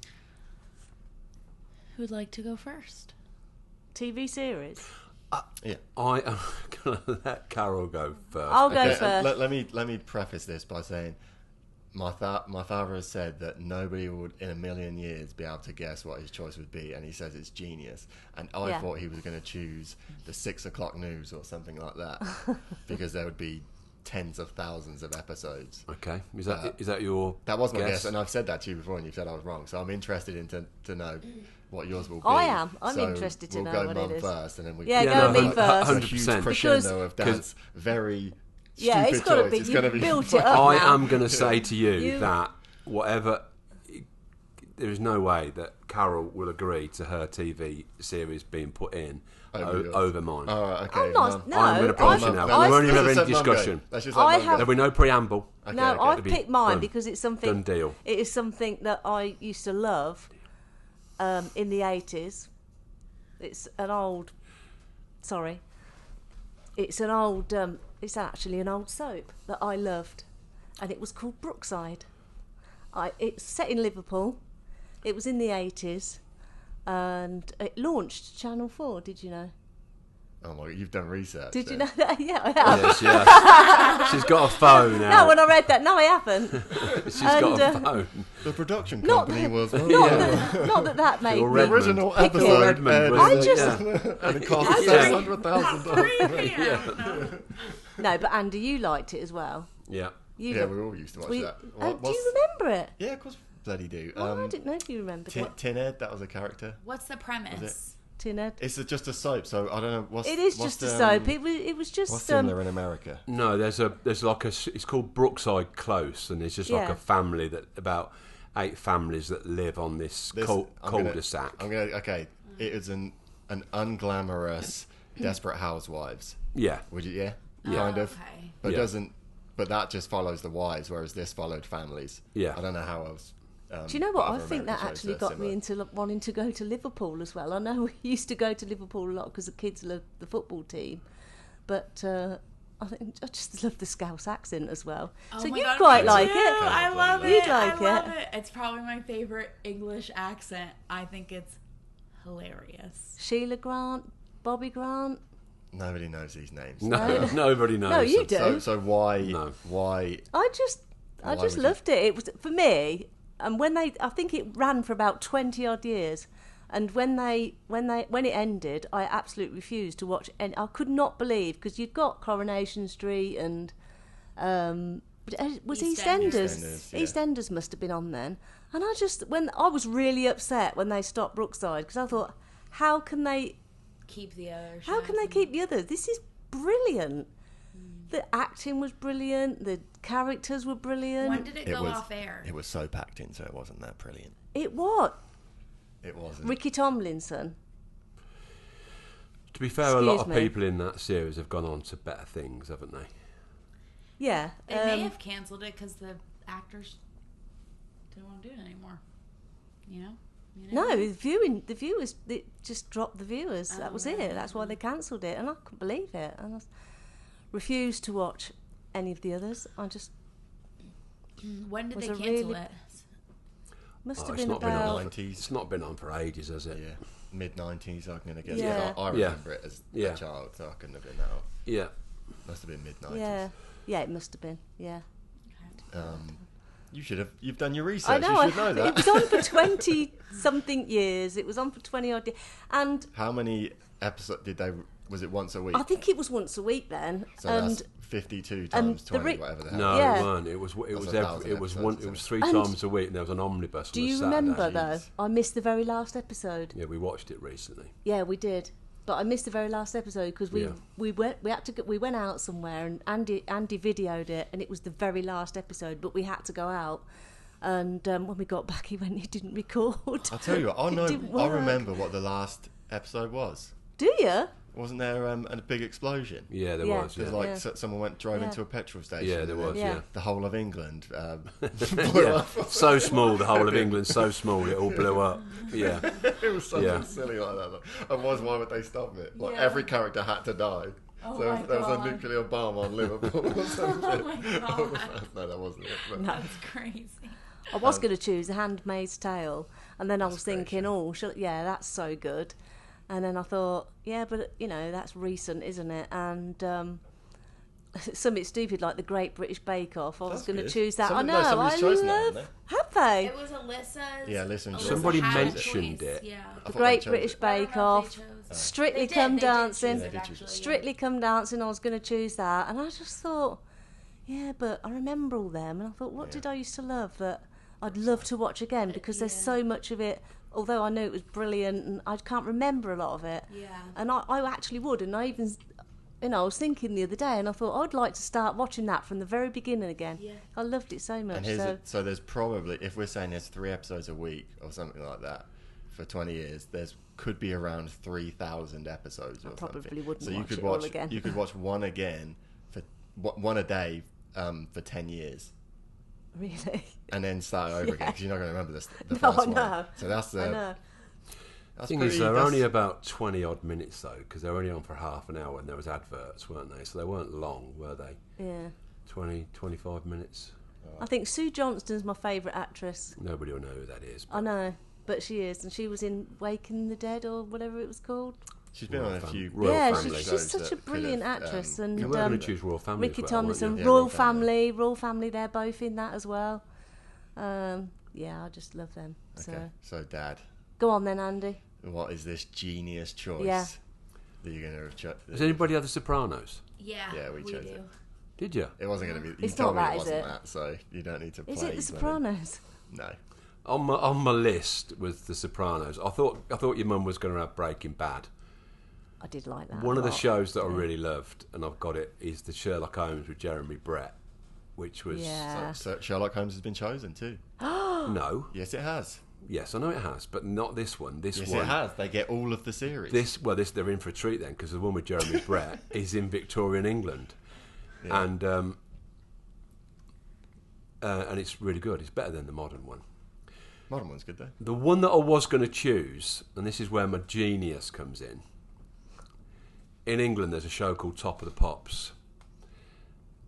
Who'd like to go first? TV series. Yeah. I am going to let Carol go first. I'll go Okay, first. let me preface this by saying my father has said that nobody would in a million years be able to guess what his choice would be, and he says it's genius. And I Yeah. thought he was going to choose the 6 o'clock news or something like that, because there would be tens of thousands of episodes. Okay. Is that your That was my guess, and I've said that to you before, and you've said I was wrong. So I'm interested in to know what yours will be. I am. I'm So interested to we'll know go what Mum it is. first, and then we Yeah, can go do, me like, first. a huge 100%. crescendo of Dad's very Yeah, stupid it's got to choice. be. It's You gonna be built it up. I now. am going to say to you, You- that whatever, there is no way that Carol will agree to her TV series being put in yours. over mine. All right, okay. I'm not. Mum. No, I'm going to promise you I- now. I- We won't even have Let's any just let Mum go. discussion. Let's just let I Mum go. have- There'll be no preamble. Okay, no, okay. I've It'll be picked mine boom. because it's something. Done deal. It is something that I used to love in the 80s. It's an old. Sorry. It's an old. It's actually an old soap that I loved, and it was called Brookside. It's set in Liverpool. It was in the 80s, and it launched Channel 4. Did you know? Oh my! You've done research. Did you then. know that? Yeah, I have. Yes, yes. She's got a phone now. No, when I read that, no, I haven't. She's got a phone. The production Not company that- was Not that made Your me. the original Pick it. episode. Redmond, aired wasn't I it? just- Yeah. and it cost I $600,000. 3 p.m. No. No, but Andy, you liked it as well. Yeah. You Yeah, lo- we all used to watch we- that. do you remember it? Yeah, of course, bloody do. Well, I didn't know if you remembered it. Tin Ed, that was a character. What's the premise? Tin Ed. It's just a soap, so I don't know what's. It is what's just a the, soap. It was just What's similar in America? No, there's like it's called Brookside Close, and it's just like Yeah. a family about 8 families that live on this I'm cul-de-sac. Okay, it is an unglamorous Desperate Housewives. Yeah. Would you? Yeah, Oh, kind of. okay. But Yeah. doesn't. But that just follows the wives, whereas this followed families. Yeah. I don't know how else. Do you know what? I other think that American shows actually are got me similar. into wanting to go to Liverpool as well. I know we used to go to Liverpool a lot because the kids love the football team, but I think I just love the Scouse accent as well. Oh So my you God, quite me like too. it. I love it. You'd like I love it. it. It's probably my favorite English accent. I think it's hilarious. Sheila Grant, Bobby Grant. Nobody knows these names. No, nobody knows. No, you them. do. So why? No. Why? I just Why would you- loved it. It was for me, and I think it ran for about 20 odd years, and when it ended, I absolutely refused to watch. And I could not believe, because you'd got Coronation Street and was EastEnders. EastEnders. Yeah. EastEnders must have been on then, and I was really upset when they stopped Brookside, because I thought, how can they Keep the other. How can they keep the others? This is brilliant. The acting was brilliant. The characters were brilliant. When did it go was. off air? It was so packed in, so it wasn't that brilliant. It was It wasn't. Ricky Tomlinson. To be fair, a lot of Excuse me. people in that series have gone on to better things, haven't they? Yeah. They may have cancelled it because the actors didn't want to do it anymore. You know? No, the viewers, it just dropped the viewers. That was it. That's why they cancelled it, and I couldn't believe it. And I refused to watch any of the others. I just When did Was they a cancel really- it? must Oh, have it's been not been on. about. 90s. It's not been on for ages, has it? Yeah, mid-90s. I'm gonna guess. Yeah. 'Cause I Yeah. remember it as Yeah. a child, so I couldn't have been that old. Yeah. Must have been mid-90s. Yeah, it must have been. Yeah. You've done your research. I know. You should know that. It was on for 20 something years. It was on for 20 odd years, and How many episodes did they? Was it once a week? I think it was once a week then. So and that's 52 and times the 20, whatever the hell. No, Yeah. it weren't. It was That's 1,000 it was episodes, one. It isn't was it? 3 And times a week, and there was an omnibus. do on a you Saturday. remember though? Jeez. I missed the very last episode. Yeah, we watched it recently. Yeah, we did. But I missed the very last episode because Yeah. we went out somewhere, and Andy videoed it, and it was the very last episode. But we had to go out, and when we got back, he didn't record. I'll tell you what. I It know. didn't I work. remember what the last episode was. Do you? Wasn't there a big explosion? Yeah, there Yeah. was. There's Yeah, like Yeah. someone drove Yeah. into a petrol station. yeah there and was. then Yeah. Yeah. The whole of England. Yeah. So small, the whole of England, so small, it all blew up. Yeah. It was something Yeah. silly like that. Otherwise, why would they stop it? Like Yeah. every character had to die. Oh So my there was a God. nuclear bomb on Liverpool or something. Oh my God. No, that wasn't it. But No. That's crazy. I was going to choose A Handmaid's Tale, and then I was That's a great thinking, show. yeah, that's so good. And then I thought, yeah, but that's recent, isn't it? And something stupid like the Great British Bake Off. I was That's going to good. choose that. Somebody- I no, know. somebody's I chosen that, love. haven't Have they? It was Alyssa's. Yeah, Alyssa and Somebody had a mentioned choice, it. Yeah. I thought Great they chose British it. I don't Bake know if Off. they chose it. Strictly They did, Come they did Dancing. choose Yeah, it, they did choose actually, it. yeah. Strictly Come Dancing. I was going to choose that, and I just thought, yeah, but I remember all them, and I thought, what Yeah. did I used to love that I'd love to watch again, because there's Yeah. so much of it. Although I know it was brilliant, and I can't remember a lot of it. Yeah. And I actually would, and I even, I was thinking the other day, and I thought I'd like to start watching that from the very beginning again. Yeah. I loved it so much. And so there's probably, if we're saying there's 3 episodes a week or something like that for 20 years, there's could be around 3,000 episodes or probably something. wouldn't so you watch could it all watch again. You could watch one again for one a day for 10 years. Really. And then start over again, because you're not going to remember the No, first I one. know. So that's I know. that's Thing pretty, is, they're that's- only about 20 odd minutes though, because they're only on for half an hour, and there was adverts, weren't they? So they weren't long, were they? Yeah. 20, 25 minutes. I think Sue Johnston's my favourite actress. Nobody will know who that is. I know, but she is, and she was in Waking the Dead or whatever it was called. She's been Royal on a Fam- few. Royal yeah, Family. she's shows such that a could brilliant have, actress, You and were going to choose Royal Family Ricky as well, weren't Tomlinson, you? Yeah, Royal Royal Family. Family, Royal Family, they're both in that as well. Yeah, I just love them. Okay, so Dad, Go on then, Andy. what is this genius choice Yeah. that you're going to have chosen? Has anybody had The Sopranos? Yeah. Yeah, we chose do. it. Did you? It wasn't going to be. You It's told not me that, it is wasn't it? that, so you don't need to play. Is it The something. Sopranos? No. On my list was The Sopranos. I thought your mum was going to have Breaking Bad. I did like that. One a of the lot. shows that I really loved, and I've got it, is the Sherlock Holmes with Jeremy Brett, which was Yeah. So Sherlock Holmes has been chosen too. no, Yes, it has. yes, I know it has, but not this one. This Yes, one, it has. They get all of the series. this they're in for a treat then, because the one with Jeremy Brett is in Victorian England, Yeah. and it's really good. It's better than the modern one. Modern one's good though. The one that I was going to choose, and this is where my genius comes in. In England, there's a show called Top of the Pops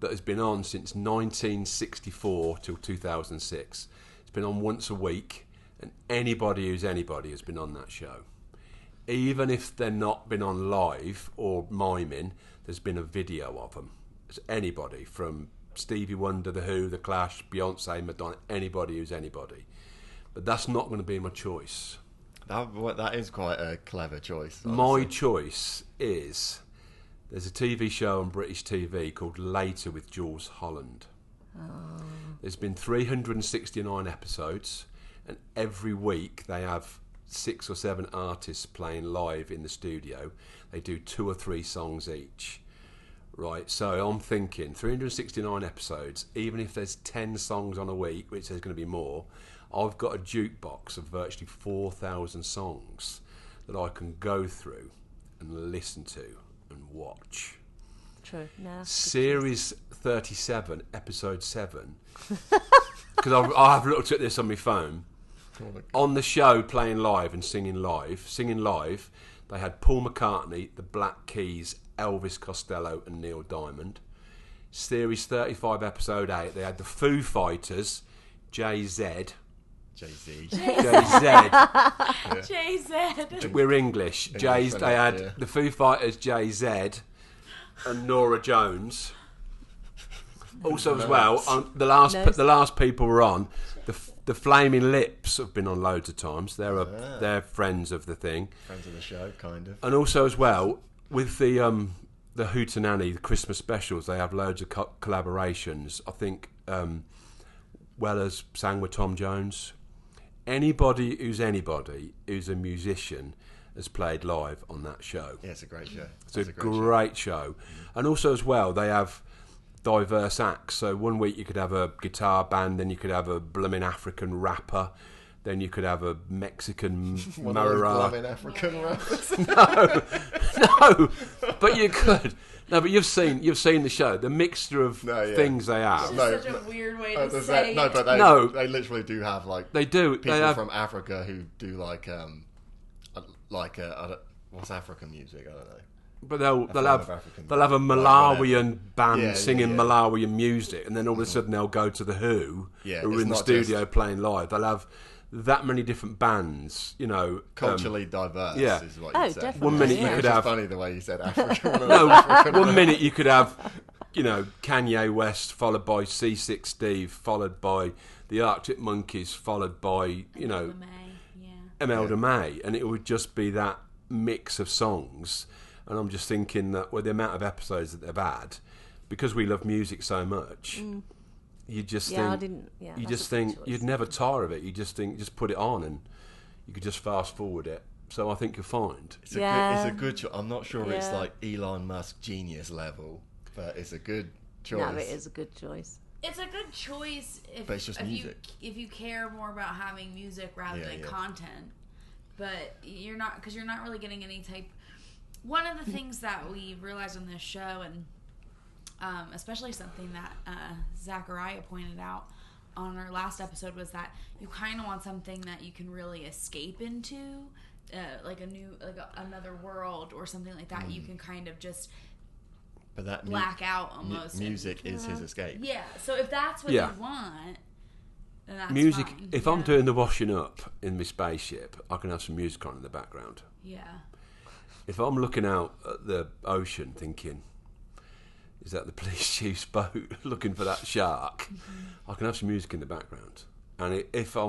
that has been on since 1964 till 2006. It's been on once a week, and anybody who's anybody has been on that show. Even if they're not been on live or miming, there's been a video of them. It's anybody from Stevie Wonder, The Who, The Clash, Beyonce, Madonna, anybody who's anybody. But that's not going to be my choice. That is quite a clever choice. My honestly. choice is there's a TV show on British TV called Later with Jules Holland. There's been 369 episodes, and every week they have 6 or 7 artists playing live in the studio. They do 2 or 3 songs each. Right, so I'm thinking 369 episodes, even if there's 10 songs on a week, which there's going to be more, I've got a jukebox of virtually 4,000 songs that I can go through and listen to and watch. True. No. Series 37, episode 7, because I've looked at this on my phone. On the show, playing live and singing live, they had Paul McCartney, the Black Keys, Elvis Costello and Neil Diamond. Series 35, episode 8, they had the Foo Fighters, Jay-Z. Jay-Z. Jay-Z. We're English. Jay's. They had yeah. the Foo Fighters, Jay-Z, and Norah Jones. Also, as well, on the last people were on. The Flaming Lips have been on loads of times. They're friends of the thing, Friends of the show, kind of. and also as well with the Hootenanny, the Christmas specials. They have loads of collaborations. I think Weller's sang with Tom Jones. Anybody who's a musician has played live on that show. Yeah, it's a great show. It's a great show. And also as well, they have diverse acts. So one week you could have a guitar band, then you could have a blooming African rapper, then you could have a Mexican marara. African rappers. No, but you could. No, but you've seen the show. The mixture of things they have. No, Such a weird way Oh, to does say that, no, it. but they literally do have like They do. people They have. from Africa who do like what's African music? I don't know. But they'll form have of African they'll have a like Malawian band Yeah, singing yeah. Malawian music, and then all of a sudden they'll go to the Who, Yeah, who are it's in the not studio just- playing live. They'll have that many different bands, you know. Culturally diverse yeah. is what Oh, you said. definitely, One minute you yeah. could It's just have funny the way you said African. no. One minute you could have, you know, Kanye West followed by C6 Steve, followed by the Arctic Monkeys, followed by May, yeah. Imelda May, and it would just be that mix of songs. And I'm just thinking that with the amount of episodes that they've had, because we love music so much, you just Yeah, I think didn't. Yeah, you that's just a good think choice. you'd never tire of it. You just think just put it on and you could just fast forward it. So I think you'll find. It's Yeah. a good choice. I'm not sure it's Yeah. like Elon Musk genius level, but it's a good choice. No, it is a good choice. It's a good choice if, But it's just if music. if you care more about having music rather Yeah, than yeah. content. But you're not, because you're not really getting any type. One of the things that we realized on this show, and especially something that Zachariah pointed out on our last episode, was that you kind of want something that you can really escape into, like another world or something like that. You can kind of just But that black out almost. and- music is his escape. Yeah, so if that's what Yeah. you want, then that's Music. fine. If yeah. I'm doing the washing up in my spaceship, I can have some music on in the background. Yeah. If I'm looking out at the ocean thinking, is that the police chief's boat looking for that shark? I can have some music in the background. And if I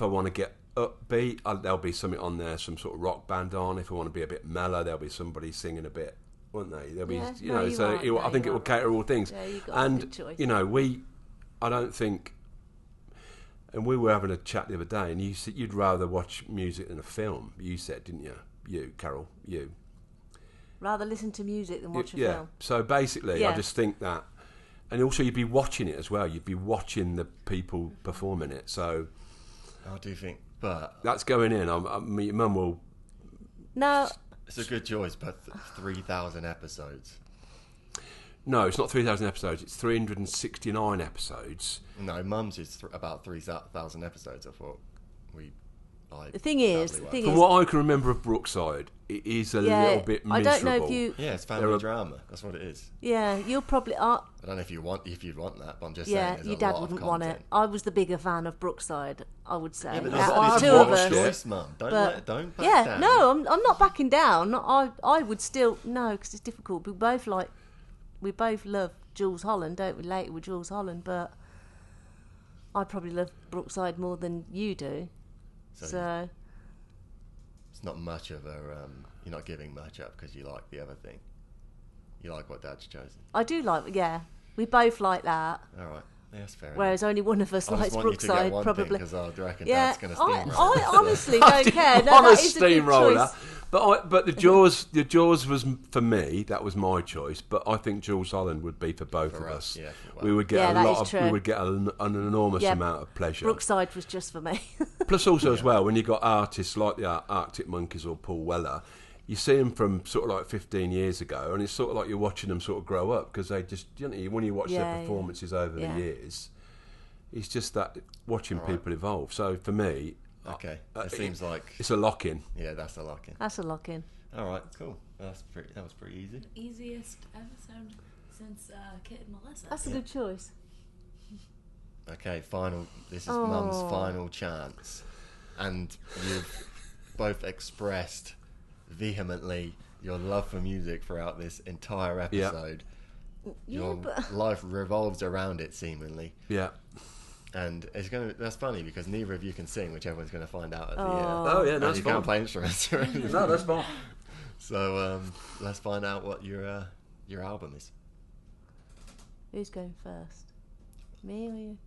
want to get upbeat, there'll be something on there, some sort of rock band on. If I want to be a bit mellow, there'll be somebody singing a bit, won't they? There'll be, Yeah, you no, know. you So are. I No, think you it will are cater all things. Yeah, you got a and good choice. you know, I don't think. And we were having a chat the other day, and you said you'd rather watch music than a film. You said, didn't you? You, Carol, you. Rather listen to music than watch a Yeah. film. So basically, I Yeah. just think that, and also you'd be watching it as well. You'd be watching the people performing it. So I do think, but that's going in. Your mum will. No, it's a good choice. But 3,000 episodes. No, it's not 3,000 episodes. It's 369 episodes. No, Mum's is about 3,000 episodes. I thought the thing is, From what I can remember of Brookside, it is a yeah, little bit miserable. I don't know if you. Yeah, it's There family are- drama. That's what it is. Yeah, you'll probably. I don't know if you'd want that, but I'm just saying. Yeah, There's your a dad lot wouldn't of want it. content. I was the bigger fan of Brookside, I would say. Yeah, but Out there's of the a two of watch us. choice, Mum. Don't back Yeah, down. no, I'm not backing down. I would still no, because it's difficult. We both love Jules Holland, don't relate with Jules Holland, but I probably love Brookside more than you do. So it's not much of a. You're not giving much up because you like the other thing. You like what Dad's chosen. I do like. Yeah, we both like that. All right, yeah, that's fair. Whereas only one of us enough. I likes just want you to get Brookside, one probably. because I reckon Yeah, Dad's going to steamroll. I honestly don't care. No, on a that is a good steamroller. choice. But the Jaws was for me. That was my choice. But I think Jules Holland would be for both For of us, us. yeah, well. We would get Yeah, a that lot is of. true. We would get an enormous Yeah, amount of pleasure. Brookside was just for me. Plus, also as well, when you got artists like the Arctic Monkeys or Paul Weller, you see them from sort of like 15 years ago, and it's sort of like you're watching them sort of grow up because they just, you know, when you watch Yeah, their yeah. performances over Yeah. the years, it's just that watching All right. people evolve. So for me, Okay, it seems like it's a lock-in. yeah, that's a lock in. That's a lock in. All right, cool. That was pretty easy. Easiest episode since Kit and Melissa. That's a good choice. Okay, this is Oh. Mum's final chance, and you've both expressed vehemently your love for music throughout this entire episode. Yeah, Your but life revolves around it seemingly, Yeah. and that's funny because neither of you can sing, which everyone's going to find out at the Oh yeah, and that's you fine. can't play instruments or anything. No, that's fine. So let's find out what your album is. who's going first? Me or you?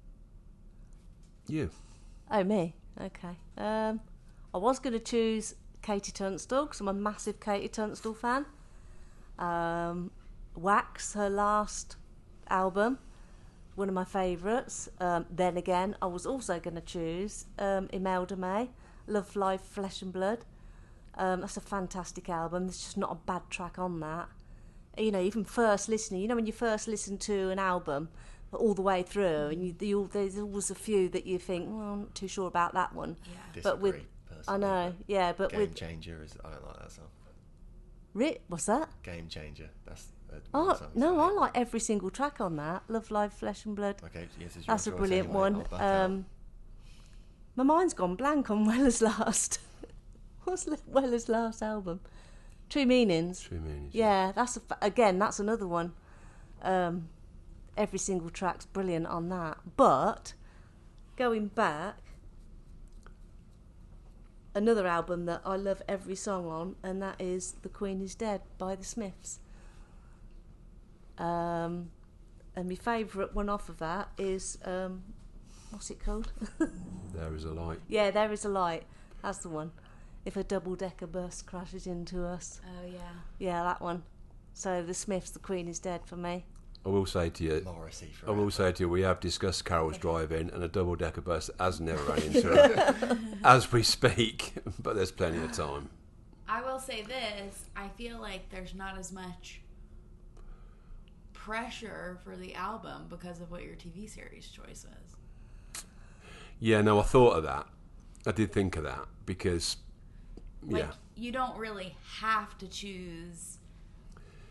You. Oh, me. Okay. I was going to choose Katie Tunstall because I'm a massive Katie Tunstall fan. Wax, her last album, one of my favourites. Then again, I was also going to choose Imelda May, Love, Life, Flesh and Blood. That's a fantastic album. There's just not a bad track on that. You know, even first listening, you know when you first listen to an album all the way through, and there's always a few that you think, well, I'm not too sure about that one. Yeah. Disagree, But with, personally, I know, yeah, but Game with, Changer I don't like that song. What's that? Game Changer. That's Oh, song, no, so, I like every single track on that. Love, Life, Flesh and Blood. Okay, yes, it's your That's a choice brilliant anyway. one. I'll back out. My mind's gone blank on Weller's last. What's Weller's last album? True Meanings. True Meanings. Yeah, that's that's another one. Every single track's brilliant on that. But going back, another album that I love every song on, and that is The Queen Is Dead by the Smiths. And my favourite one off of that is what's it called? There Is a Light. Yeah, There Is a Light. That's the one. If a double-decker bus crashes into us. Oh, yeah. Yeah, that one. So the Smiths, The Queen Is Dead for me. I will say to you, Morrissey we have discussed Carol's Drive-In, and a double-decker bus has never run into her as we speak, but there's plenty of time. I will say this, I feel like there's not as much pressure for the album because of what your TV series choice was. Yeah, no, I thought of that. I did think of that, because, Like, yeah. you don't really have to choose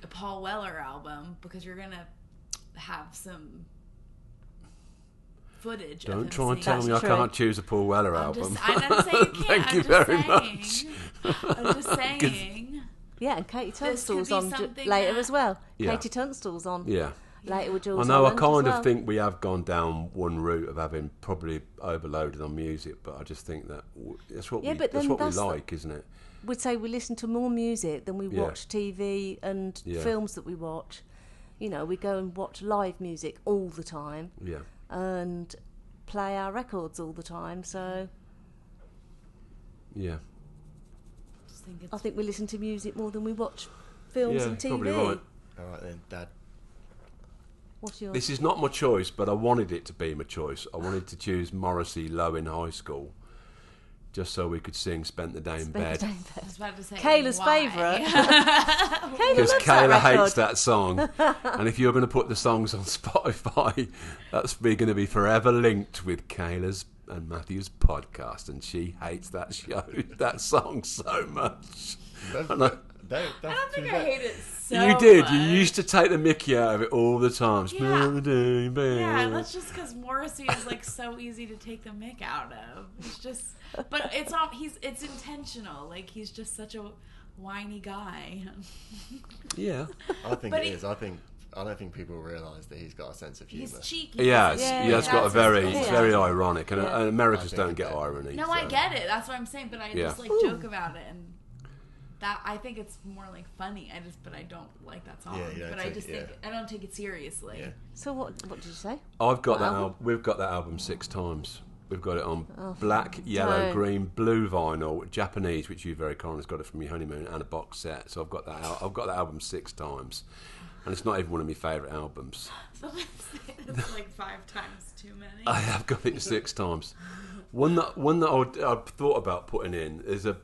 a Paul Weller album because you're going to have some footage of Don't him try and singing. tell me I That's true. can't choose a Paul Weller I'm album. not saying you can't. Thank you I'm just very saying. much. I'm just saying. Yeah, and Katie This could Tunstall's be on something later that- as well. Yeah. Katie Tunstall's on Yeah. later with I Jules know, I Holland kind as of well. think we have gone down one route of having probably overloaded on music, but I just think that that's what Yeah, we but that's then what we that's the- like, isn't it? We'd say we listen to more music than we Yeah. watch TV and Yeah. films that we watch. You know, we go and watch live music all the time Yeah. and play our records all the time. So Yeah. Just think it's I think we listen to music more than we watch films Yeah, and TV. probably right. All right then, Dad. What's yours? This is not my choice, but I wanted it to be my choice. I wanted to choose Morrissey Low in high school, just so we could sing Spent the Day in Spent the Bed. Day in I bed. was about to say Kayla's why. favourite. Because loves that Kayla hates record. that song. And if you're going to put the songs on Spotify, that's going to be forever linked with Kayla's and Matthew's podcast. And she hates that show, that song so much. And I I don't think I hate it so you did. much. You used to take the mickey out of it all the time. Yeah. Spend the day in bed. Yeah, that's just because Morrissey is like so easy to take the mick out of. It's just, but it's all it's intentional. Like he's just such a whiny guy. Yeah. I think But it he- is. I don't think people realise that he's got a sense of humour. He's cheeky. He has. Yeah, He has yeah. got a very, That's his it's thing. very ironic. And, Yeah. and Americans I think don't it get does. irony. No, so. I get it. That's what I'm saying. But I Yeah. just like joke about it, and that I think it's more like funny. But I don't like that song. Yeah, you don't but I take just it, think I don't take it seriously. Yeah. So what did you say? I've got that Wow. album. We've got that album 6 times. We've got it on black, yellow, don't. green, blue vinyl, Japanese, which you very kindly got it from your honeymoon, and a box set. So I've got that. I've got that album 6 times, and it's not even one of my favourite albums. Someone say it's like 5 times too many. I have got it 6 times. One that I've thought about putting in is the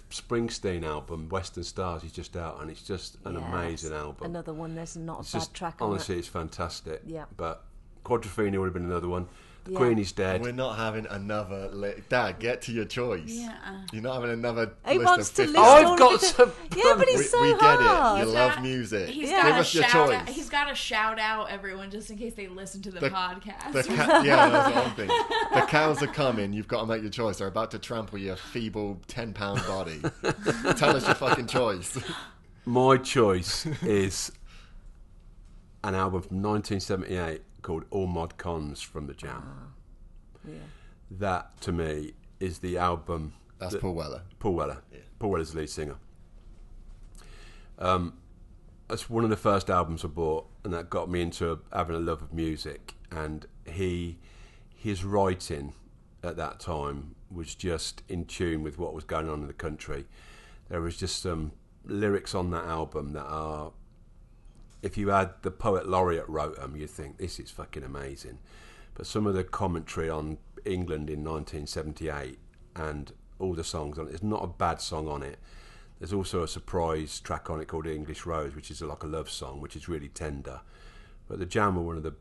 Springsteen album, Western Stars. Is just out, and it's just an Yes. amazing album. Another one. There's not It's a bad just track on honestly, it's fantastic. Yeah. But Quadrophenia would have been another one. The Yeah. Queen Is Dead. We're not having another. Dad, get to your choice. Yeah. You're not having another. He list wants of to 50. list I've all got of the- some- Yeah, but he's so we get hard. it. You He's love got- music. He's Give got us to your shout choice. out. He's got to shout out everyone just in case they listen to the podcast. Yeah, that's what I'm thinking. The cows are coming. You've got to make your choice. They're about to trample your feeble 10-pound body. Tell us your fucking choice. My choice is an album from 1978 called All Mod Cons from the Jam. Yeah. That, to me, is the album... That's that- Paul Weller. Paul Weller. Yeah. Paul Weller's the lead singer. That's one of the first albums I bought, and that got me into having a love of music. And his writing at that time was just in tune with what was going on in the country. There was just some lyrics on that album that are, if you had the poet laureate wrote them, you'd think this is fucking amazing. But some of the commentary on England in 1978 and all the songs on it, there's not a bad song on it. There's also a surprise track on it called English Rose, which is like a love song, which is really tender. But the Jam were one of the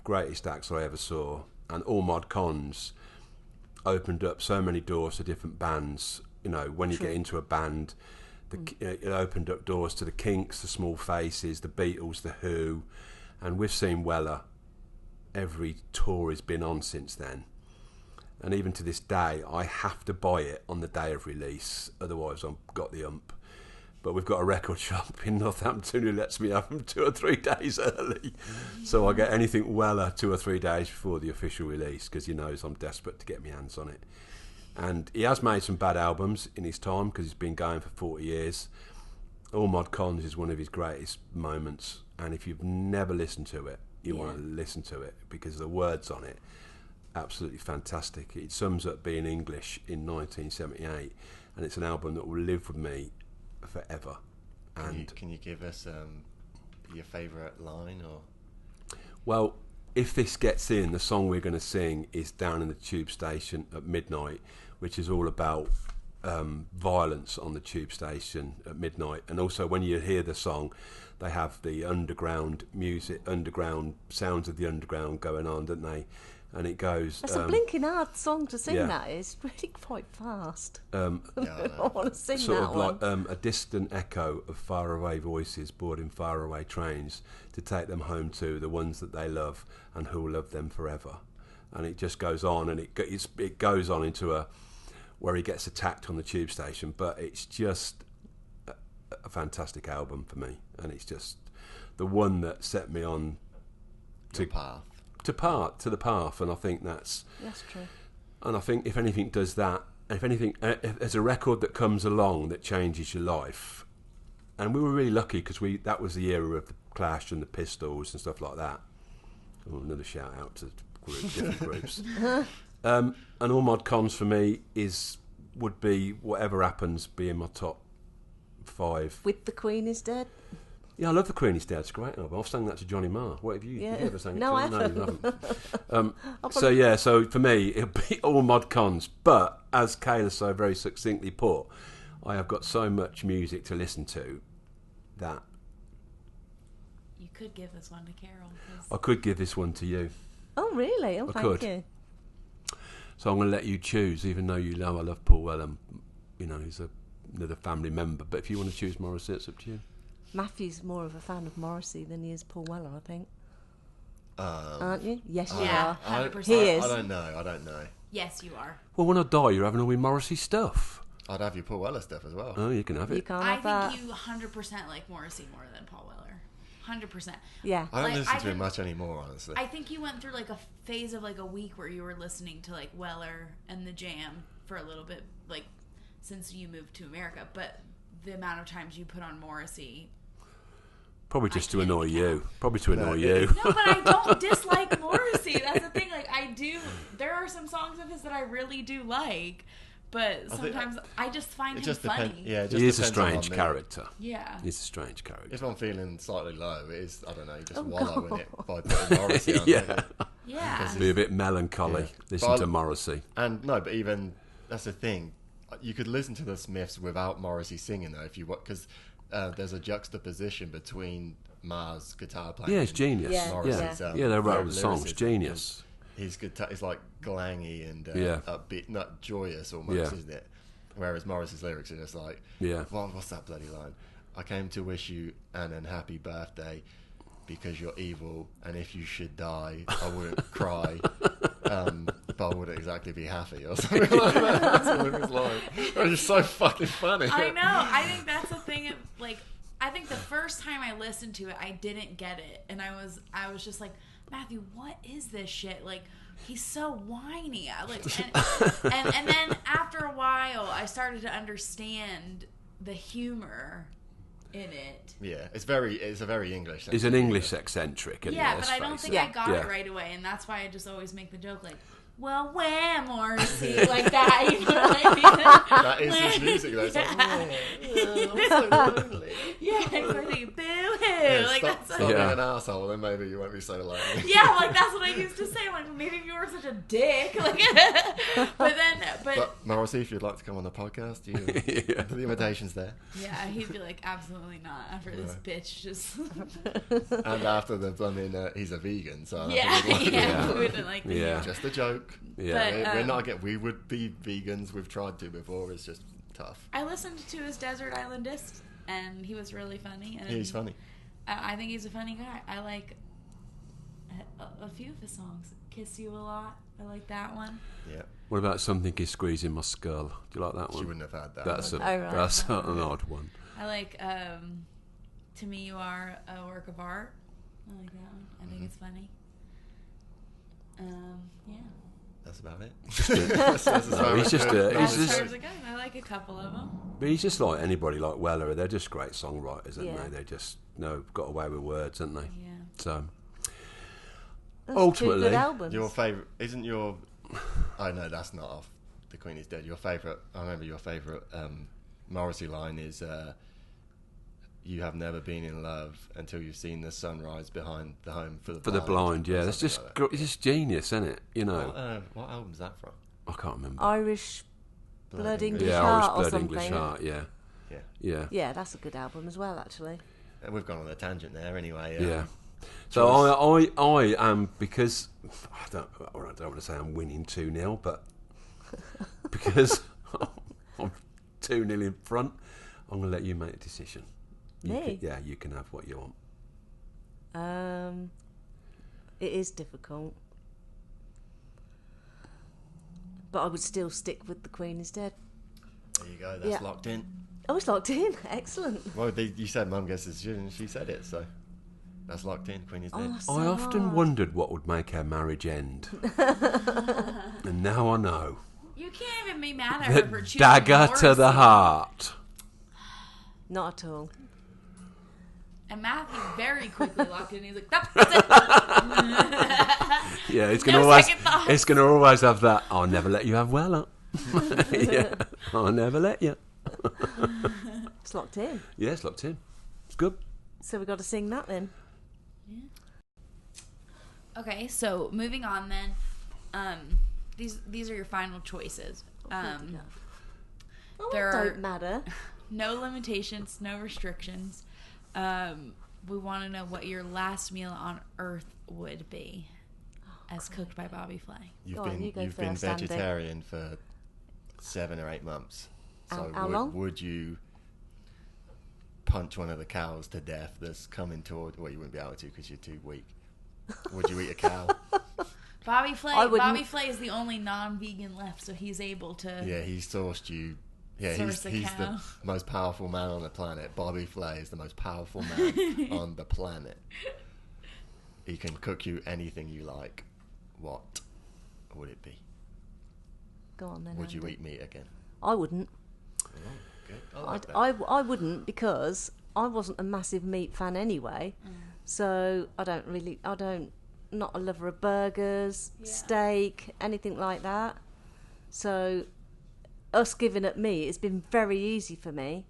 greatest acts I ever saw, and All Mod Cons opened up so many doors to different bands. You know, when you get into a band, It opened up doors to the Kinks, the Small Faces, the Beatles, the Who, and we've seen Weller every tour he's been on since then. And even to this day, I have to buy it on the day of release, otherwise I've got the ump. But we've got a record shop in Northampton who lets me have them 2 or 3 days early. So I get anything Weller 2 or 3 days before the official release, because he knows I'm desperate to get my hands on it. And he has made some bad albums in his time, because he's been going for 40 years. All Mod Cons is one of his greatest moments. And if you've never listened to it, you want to listen to it, because the words on it, absolutely fantastic. It sums up being English in 1978, and it's an album that will live with me forever. And can you give us your favourite line? Or well, if this gets in, the song we're going to sing is Down in the Tube Station at Midnight, which is all about violence on the tube station at midnight. And also when you hear the song, they have the underground music, underground sounds of the underground going on, don't they? And it goes... That's a blinking hard song to sing, that is. Really quite fast. I want to sing sort that of one. like a distant echo of faraway voices boarding faraway trains to take them home to the ones that they love and who will love them forever. And it just goes on, and it goes on into where he gets attacked on the tube station. But it's just a fantastic album for me, and it's just the one that set me on to path. To the path, and I think that's true. And I think if anything does that, if there's a record that comes along that changes your life, and we were really lucky because that was the era of the Clash and the Pistols and stuff like that. Oh, another shout out to different groups. And All Mod Cons for me would be whatever happens be in my top 5. With the Queen is Dead. Yeah, I love The Queen is Dead. It's a great album. I've sang that to Johnny Marr. What have you? Yeah. Have you ever sang it No, to I him? haven't. No, you haven't. So for me, it'll be All Mod Cons. But as Kayla so very succinctly put, I have got so much music to listen to that You could give this one to Carol. I could give this one to you. Oh, really? Oh, I thank could. you. So I'm going to let you choose, even though you know I love Paul Wellham. You know, he's another family member. But if you want to choose Morrissey, it's up to you. Matthew's more of a fan of Morrissey than he is Paul Weller, I think. Aren't you? Yes, you Yeah, are. 100%. He is. I don't know. Yes, you are. Well, when I die, you're having all my Morrissey stuff. I'd have your Paul Weller stuff as well. Oh, you can have it. You can't I have that. think you 100% like Morrissey more than Paul Weller. 100%. Yeah. I don't Like, listen I to him can- much anymore, honestly. I think you went through like a phase of like a week where you were listening to like Weller and the Jam for a little bit, like since you moved to America. But the amount of times you put on Morrissey. Probably just I to can't annoy count. you. Probably to annoy Yeah. you. No, but I don't dislike Morrissey. That's the thing. Like I do. There are some songs of his that I really do like, but sometimes I just find It him just funny. depends. Yeah, it just He is a depends on strange me. character. Yeah. He's a strange character. If I'm feeling slightly low, it is, I don't know, you just Oh, wallow in God. it by putting Morrissey on. Yeah. don't you? Yeah. Be a bit melancholy. Yeah. Listen But to Morrissey. And no, but even that's the thing. You could listen to the Smiths without Morrissey singing, though, if you want, because there's a juxtaposition between Mar's guitar playing. Yeah, it's and genius. Yeah, Morrissey's, Yeah, they wrote the songs. lyricism. Genius. His guitar is like glangy and Yeah. upbeat, not joyous almost, Yeah. isn't it? Whereas Morrissey's lyrics are just like, Yeah. what's that bloody line? I came to wish you an unhappy birthday because you're evil, and if you should die, I wouldn't cry, but I wouldn't exactly be happy, or something like that. That's all it was like. It was just so fucking funny. I know. I think that's the thing. Like, I think the first time I listened to it, I didn't get it, and I was just like, Matthew, what is this shit? Like, he's so whiny. And then after a while, I started to understand the humor in it. Yeah, it's a very English. He's an English eccentric. Isn't Yeah, he? but Let's I don't face think it. I got Yeah. it right away, and that's why I just always make the joke like, well, wham, Morrissey, like that. You know what I mean? That is his music, though. It's like, I'm so lonely. Yeah, exactly. Boo hoo. Yeah, like stop that's being Yeah. an asshole, then maybe you won't be so lonely. yeah, like that's what I used to say. Like maybe if you were such a dick, like, but But Morrissey, if you'd like to come on the podcast, Yeah. the invitation's there. yeah, he'd be like, absolutely not. After this bitch just And after the blooming, he's a vegan, so I yeah, don't think yeah, we'd we wouldn't like Yeah. just a joke. Yeah. But, We're not we would be vegans. We've tried to before. It's just tough. I listened to his Desert Island disc, and he was really funny. And Yeah, he's funny. I think he's a funny guy. I like a few of his songs. Kiss You a Lot. I like that one. Yeah. What about Something Is Squeezing My Skull? Do you like that one? She wouldn't have had that. That's right. that's an odd one. I like To Me You Are a Work of Art. I like that one. I think it's funny. Yeah. That's about it. No, he's just As far as it goes, I like a couple of them. but he's just like anybody like Weller. They're just great songwriters, aren't Yeah. they? They just got away with words, haven't they? Yeah. So That's ultimately, 2 good albums. Your favourite isn't your. I know that's not off. The Queen is Dead. Your favourite. I remember your favourite Morrissey line is, "You have never been in love until you've seen the sunrise behind the home for the for the blind, or yeah, that's something just like that. it's just genius, isn't it? You know, What album's that from? I can't remember. Irish Blood English Yeah, Heart Irish or Blood, something. English Heart. Yeah, Yeah. yeah, Yeah, that's a good album as well, actually. And we've gone on a tangent there anyway. yeah. So I am, because I don't want to say I'm winning 2-0, but because I'm 2-0 in front, I'm going to let you make a decision. Me? You can have what you want. It is difficult. But I would still stick with The Queen is Dead. There you go. That's Yeah. locked in. Oh, it's locked in. Excellent. Well, you said Mum gets the decision, and she said it, so that's locked in. Queen is Dead. Oh, that's I so often hard. wondered what would make our marriage end, and now I know. You can't even be mad at her for The choosing dagger to the Morrissey. heart. Not at all. And Matthew very quickly locked in. He's like, "Nope, that's it." Yeah, it's No gonna second thoughts. it's gonna always have that. I'll never let you have Weller. Yeah, I'll never let you. It's locked in. Yeah, it's locked in. It's good. So we've got to sing that then. Okay, so moving on then. These are your final choices. Oh, There don't are matter. no limitations, no restrictions. We want to know what your last meal on Earth would be, as cooked by Bobby Flay. Go on, you go You've been first, Andy. vegetarian for 7 or 8 months. So How long? would you punch one of the cows to death that's coming toward? Well, you wouldn't be able to because you're too weak. Would you eat a cow? Bobby Flay. I wouldn't- Bobby Flay is the only non-vegan left, so he's able to. Yeah, he sourced you. Yeah, Source a he's cow. the most powerful man on the planet. Bobby Flay is the most powerful man on the planet. He can cook you anything you like. What would it be? Go on then. Would you Andy. eat meat again? I wouldn't. Oh, good. I like that. I wouldn't, because I wasn't a massive meat fan anyway. So I don't, not a lover of burgers, Yeah. steak, anything like that. So us giving up meat, it's been very easy for me.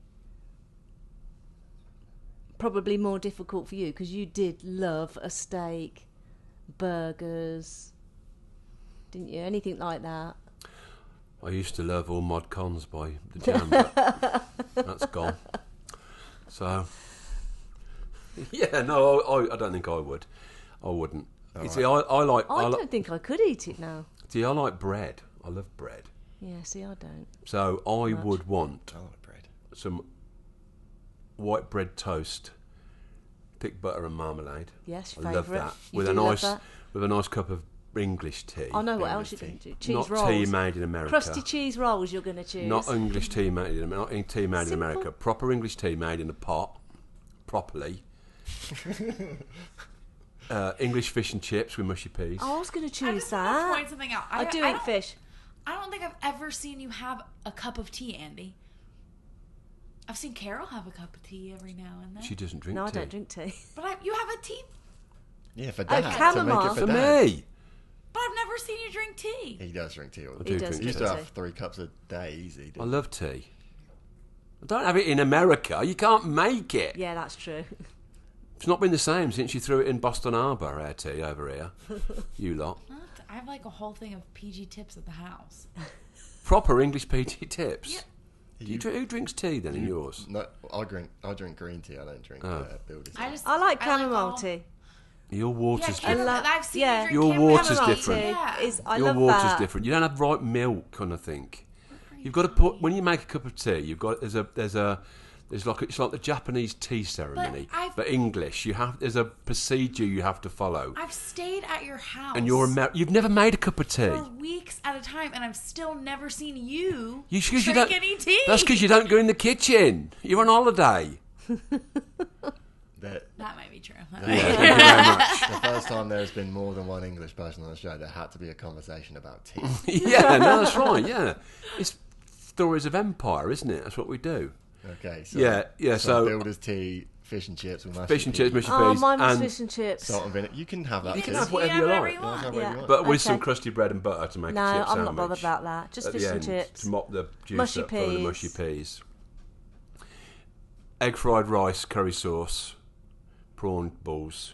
Probably more difficult for you, because you did love a steak, burgers, didn't you? Anything like that. I used to love all Mod Cons by the Jam, but that's gone. So, yeah, no, I don't think I would. I wouldn't. You see, I like. I don't think I could eat it now. See, I like bread. I love bread. Yeah, see, I don't. So I would want I like bread. some white bread toast, thick butter and marmalade. Yes, I love favourite. that You with do a love nice that. with a nice cup of English tea. I know what English else you're tea. going to do. Cheese Not rolls. tea made in America. Crusty cheese rolls you're going to choose. Not English tea made in America. Not tea made in Simple. America. Proper English tea made in a pot, properly. English fish and chips with mushy peas. I was going to I choose just want to that. point something out. I do don't- eat fish. I don't think I've ever seen you have a cup of tea, Andy. I've seen Carol have a cup of tea every now and then. She doesn't drink No, I tea. don't drink tea. But you have a tea. Yeah, for Oh, dad. To make chamomile. it For for dad. me. But I've never seen you drink tea. He does drink tea all the I time. do does drink He used tea. to tea. have 3 cups a day easy. I love tea. I don't have it in America. You can't make it. Yeah, that's true. It's not been the same since you threw it in Boston Harbour, our tea over here. You lot. I have like a whole thing of PG tips at the house. Proper English PG tips. Yeah. Who drinks tea then in yours? No, I drink green tea. I don't drink builder's tea. I I like all- chamomile tea. Your water's Yeah, different. I've seen yeah. you drink Your chamomile water's tea. different. Yeah. I Your love water's that. different. You don't have right milk, kind of thing. You've got to put when you make a cup of tea. You've got it's like the Japanese tea ceremony, but English. There's a procedure you have to follow. I've stayed at your house, And you've never made a cup of tea for weeks at a time, and I've still never seen you drink any tea. That's because you don't go in the kitchen. You're on holiday. That might be true. Thank you very much. The first time there's been more than one English person on the show, there had to be a conversation about tea. Yeah, no, that's right. Yeah, it's stories of empire, isn't it? That's what we do. Okay. So, Yeah. So builder's tea, fish and chips with mashed fish and chips, mushy Oh, peas, mine was and fish and chips. salt and vinegar. You can have that You too. can have whatever you like. Yeah, have whatever you want. but with Okay. some crusty bread and butter to make No, a chip I'm sandwich. not bothered about that. Just at fish the and end chips. to mop the juice Mushy up for the peas. mushy peas. Egg fried rice, curry sauce, prawn balls.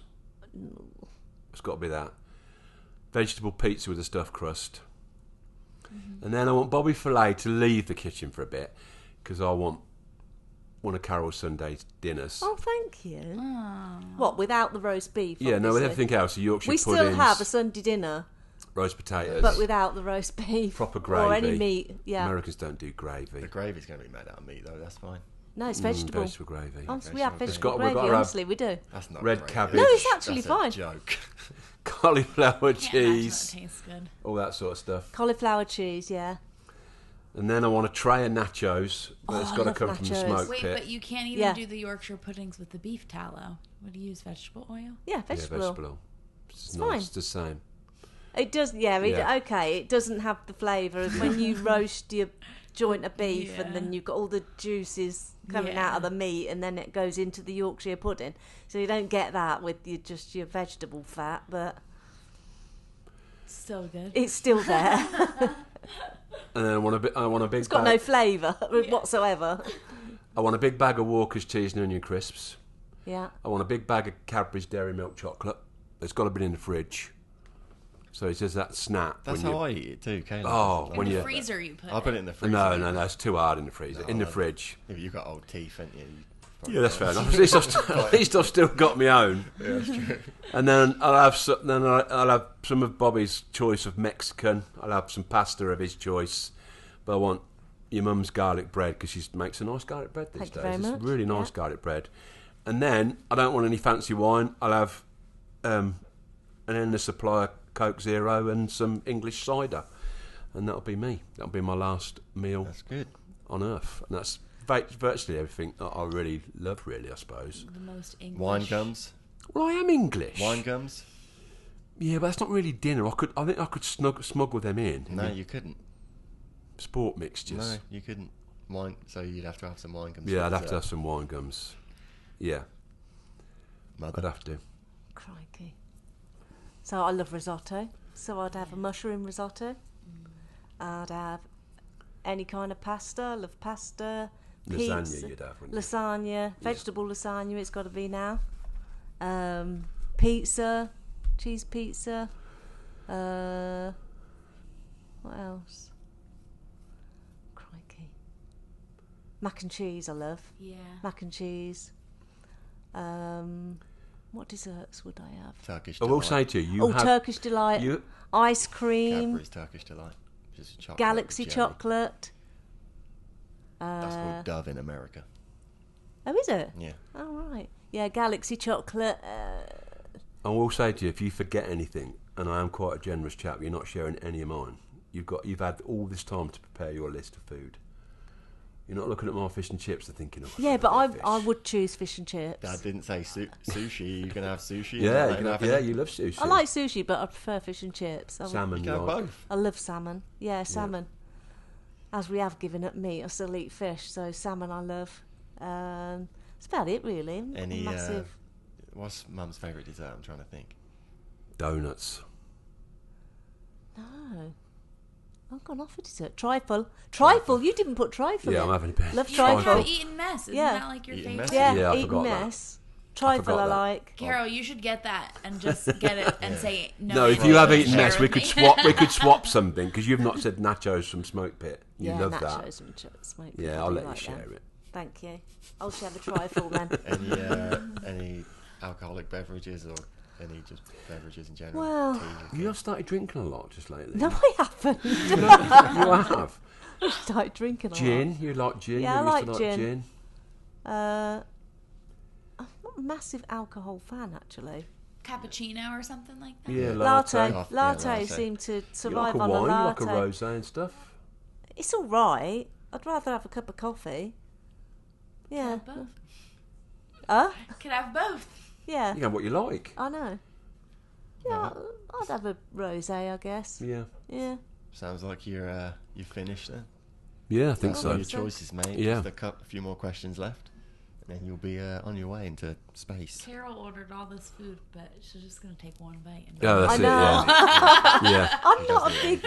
It's got to be that. Vegetable pizza with a stuffed crust. And then I want Bobby Flay to leave the kitchen for a bit because I want one of Carol's Sunday dinners. Oh, thank you. What, without the roast beef? Yeah, no, with obviously? everything else, the Yorkshire We puddings, still have a Sunday dinner, roast potatoes, but without the roast beef. proper Or any gravy. meat, yeah. Americans don't do gravy. The gravy's going to be made out of meat, though. That's fine. No, it's vegetable. Vegetable gravy. Honestly, we have Vegetable vegetable gravy. We've gravy, got to honestly, we do. That's not Red gravy. cabbage. No, it's actually That's fine. A joke. Cauliflower Can't imagine cheese, that tastes good. all that sort of stuff. Cauliflower cheese, yeah. And then I want a tray of nachos, but it's Oh, I got to love come from the nachos. smoke Wait, pit. but you can't even Yeah. do the Yorkshire puddings with the beef tallow. What do you use? Vegetable oil? Yeah, Yeah, vegetable. vegetable oil. It's It's nice. fine. It's the same. It does, yeah, Yeah. okay, it doesn't have the flavour of when you roast your joint of beef and then Yeah. you've got all the juices coming out of the meat and then it goes into the Yorkshire pudding. So you don't get that with your vegetable fat, but Still good. it's still there. And then I want a big It's got no flavour whatsoever. I want a big bag of Walker's cheese and onion crisps. Yeah. I want a big bag of Cadbury's Dairy Milk chocolate. It's got to be in the fridge. So it says that snap. That's when how you, I eat it too, Caleb. Oh, In when the you freezer you put I put it in the freezer. No, it's too hard in the freezer. No, in the I- fridge. Yeah, but you've got old teeth, haven't you? Yeah, that's fair enough. At least I've still got my own. Yeah, that's true. And then I'll have some of Bobby's choice of Mexican. I'll have some pasta of his choice. But I want your mum's garlic bread because she makes a nice garlic bread these Thank you days. very It's much. really nice Yeah. garlic bread. And then I don't want any fancy wine. I'll have an endless supply of Coke Zero and some English cider. And that'll be me. That'll be my last meal That's good. on Earth. And that's virtually everything that I really love, really, I suppose. the most English. Wine gums. Well, I am English. Wine gums. Yeah, but that's not really dinner. I think I could smuggle them in. No, you couldn't. Sport mixtures. No, you couldn't. Wine. So you'd have to have some wine gums. Yeah, for I'd have to dessert. have some wine gums. Yeah, I'd Mother. have to. Crikey. So I love risotto. So I'd have a mushroom risotto. I'd have any kind of pasta. I love pasta. Lasagna Pizza. you'd have, wouldn't you? Lasagna. Vegetable lasagna it's got to be now. Pizza. Cheese pizza. What else? Crikey. Mac and cheese I love. Yeah. Mac and cheese. What desserts would I have? Turkish I delight. will say to you, Turkish delight, you ice cream, Cadbury's Turkish delight. Just chocolate Galaxy with jelly. chocolate. That's called Dove in America. Oh, is it? Yeah. Oh, right. Yeah, Galaxy chocolate. I will say to you, if you forget anything, and I am quite a generous chap, you're not sharing any of mine. You've had all this time to prepare your list of food. You're not looking at my fish and chips and thinking, oh, Yeah, but I fish. would choose fish and chips. Dad didn't say sushi. You can have sushi. Yeah, and not have yeah, any? you love sushi. I like sushi, but I prefer fish and chips. salmon. You can have like. both. I love salmon. Yeah, salmon. As we have given up meat, I still eat fish, so salmon I love. That's about it, really. Any Massive. what's Mum's favourite dessert? I'm trying to think. Donuts. No. I've gone off for dessert. Trifle. Trifle. You didn't put trifle Yeah, in. I'm having a bit. Love You trifle. have eaten mess. Isn't Yeah. that like your Eaten favorite? mess? Yeah, Yeah, I eaten forgot that. mess. Trifle forgot I that. like. Carol, you should get that and just get it and say no. No, if thank you have and eaten share mess, we with could me. swap. We could swap something because you've not said nachos from Smoke Pit. You Yeah, love nachos that. and smoke. Yeah, I I'll do let you like share them. it. Thank you. I'll share the trifle then. Any alcoholic beverages or any just beverages in general? Well, Tea, okay. You have started drinking a lot just lately. no, I haven't. You have. I started drinking a lot. Gin? You like gin? Yeah, You I used to like like gin. I'm not a massive alcohol fan, actually. Cappuccino or something like that. Yeah, Latte. Yeah, Latte latte. seem to You survive like a on wine? a You like latte. a rosé and stuff? It's all right. I'd rather have a cup of coffee. Can I Yeah. have both? Can I have both? Yeah. You know what you like. I know. Yeah, I'd have a rosé, I guess. Yeah. Yeah. Sounds like you're finished then. Yeah, I think That's so. all your choices, mate. Yeah. Just a few more questions left, and then you'll be on your way into space. Carol ordered all this food, but she's just gonna take one bite. And Yeah, that's I it. know. Yeah. I'm not a big.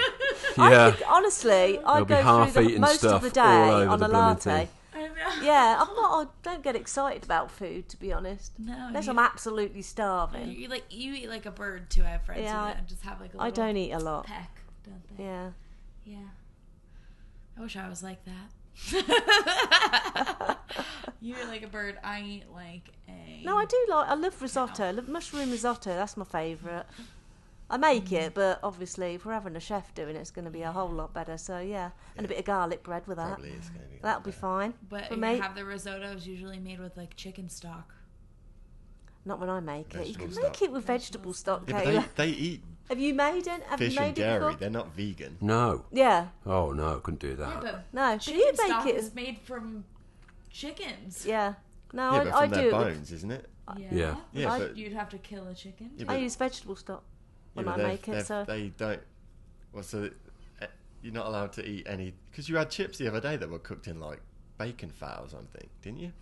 Yeah. I think, honestly, I There'll be go half through eaten most of the stuff day all over on the a blooming latte. thing. I know. Yeah, I don't get excited about food, to be honest. No, Unless you- I'm absolutely starving. You eat like a bird too. I have friends Yeah, who do that, and just have like a I little don't eat a lot. peck, don't they? Yeah. Yeah. I wish I was like that. You eat like a bird. I eat like a. No, I love risotto. I love mushroom risotto. That's my favourite. I make it, but obviously if we're having a chef doing it, it's going to be a whole lot better. So yeah, and a bit of garlic bread with that. Probably is going to be. That'll be fine But for you me. have the risottos usually made with like chicken stock. Not when I make it. You Vegetable can stock. make it with vegetable stock, Yeah, Kayla. but they eat Have you made it? Have fish you made and it dairy. before? They're not vegan. No. Yeah. Oh, no, couldn't do Yeah, that. but No, but chicken you make stock it. is made from chickens. Yeah. No, Yeah, but I from do their it. With, bones, isn't it? Yeah. Yeah, I- but You'd have to kill a chicken. Yeah, I but- use vegetable stock when yeah, I but make it. So they don't. Well, so you're not allowed to eat any because you had chips the other day that were cooked in like bacon fat or something, didn't you?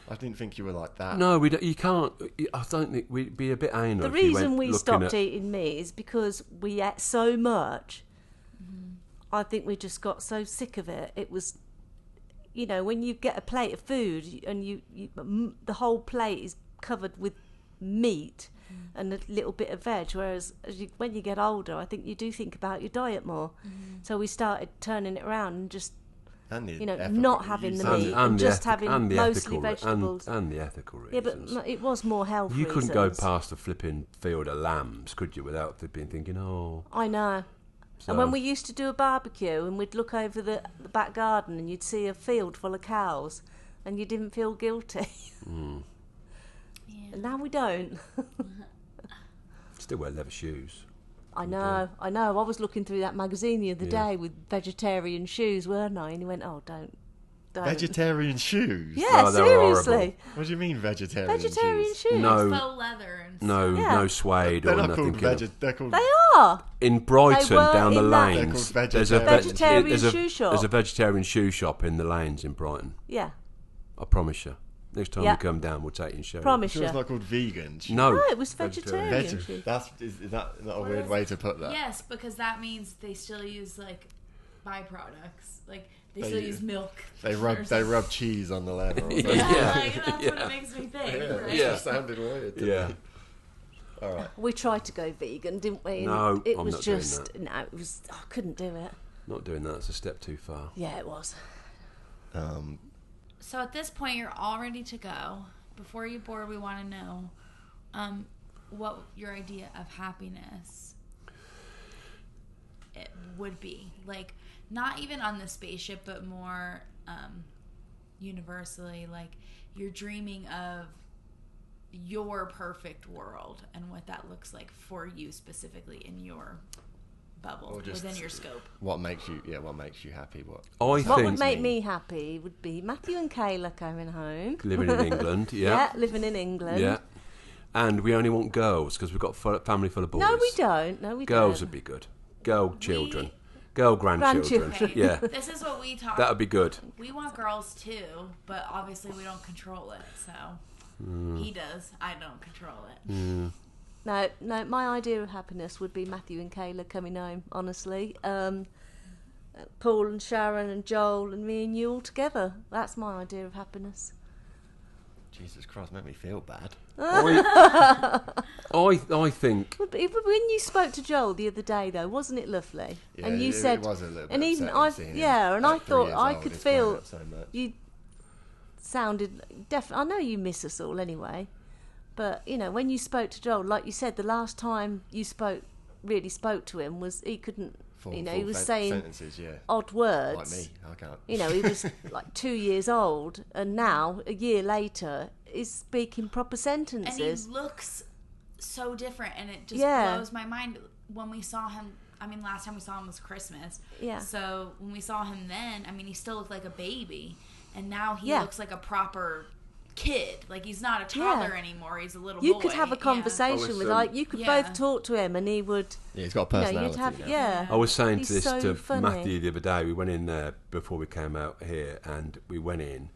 I didn't think you were like that. No, you can't. I don't think we'd be a bit anal. the if you reason went we looking stopped at, eating meat is because we ate so much. Mm-hmm. I think we just got so sick of it. It was, when you get a plate of food and the whole plate is covered with meat and a little bit of veg, whereas when you get older, I think you do think about your diet more. So we started turning it around and just, And the not ethical having the reasons. meat and the just ethic- having and the mostly ethical vegetables. and the ethical Yeah, reasons. but it was more health You couldn't go reasons. past a flipping field of lambs, could you, without being thinking, oh. I know. So, And when we used to do a barbecue and we'd look over the back garden and you'd see a field full of cows and you didn't feel guilty. Yeah. And now we don't. still wear leather shoes. I know. I was looking through that magazine the other Yeah. day with vegetarian shoes, weren't I? And he went, oh, don't. Vegetarian shoes. Yeah, Oh, they were seriously. What do you mean vegetarian, Vegetarian shoes? shoes. No. Faux leather and No, Yeah. no suede They're or not nothing. called killer. They're called. They are. In Brighton, They were down the in that- They're lanes, called there's a vegetarian there's a- shoe shop. There's a vegetarian shoe shop in the lanes in Brighton. Yeah. I promise you. Next time Yeah. we come down, we'll take you and show Promise Sure, you. it's not called vegan. shoes. you. No, No, it was vegetarian shoes. Is that not a What weird is way it? to put that? Yes, because that means they still use like byproducts. Like they They still use- use milk. They or rub something. cheese on the leather. Or Yeah. something. Yeah, like, that's what Yeah. it makes me think. Yeah, right? it Yeah. just sounded weird. To Yeah. me. All right. We tried to go vegan, didn't we? And No, it I'm was not doing just that. no. It was. I couldn't do it. not doing that. It's a step too far. Yeah, it was. So at this point, you're all ready to go. Before you board, we want to know what your idea of happiness it would be. Like, not even on the spaceship, but more universally. Like, you're dreaming of your perfect world and what that looks like for you specifically in your bubble, Or just- within your scope. What makes you happy? What What think would make mean? me happy would be Matthew and Kayla coming home. living in England, yeah, living in England. yeah. And we only want girls because we've got a family full of boys. No, we don't. No, we Girls don't. would be good. Girl children. Girl grandchildren. Grandchildren. Yeah, This is what we talk. that would be good. We want girls too, but obviously we don't control it. So he does. I don't control it. No, my idea of happiness would be Matthew and Kayla coming home, honestly. Paul and Sharon and Joel and me and you all together. That's my idea of happiness. Jesus Christ, make me feel bad. I think But when you spoke to Joel the other day, though, wasn't it lovely? Yeah, and you it said, was a little bit and even upsetting I, seeing him yeah, and at I 3 thought years I old, could it's grown feel up so much. you sounded definitely. I know you miss us all anyway, But, you know, when you spoke to Joel, like you said, the last time you really spoke to him was he couldn't, he was saying sentences, odd words. Like me, I can't. You know, he was like 2 years old, and now, a year later, he's speaking proper sentences. And he looks so different, and it just blows my mind. When we saw him, I mean, last time we saw him was Christmas. Yeah. So when we saw him then, I mean, he still looked like a baby, and now he looks like a proper kid. Like, he's not a toddler anymore. He's a little boy. You could have a conversation with, like, you could both talk to him, and he would. Yeah, he's got a personality. I was saying to funny. Matthew the other day. We went in there before we came out here, and we went in,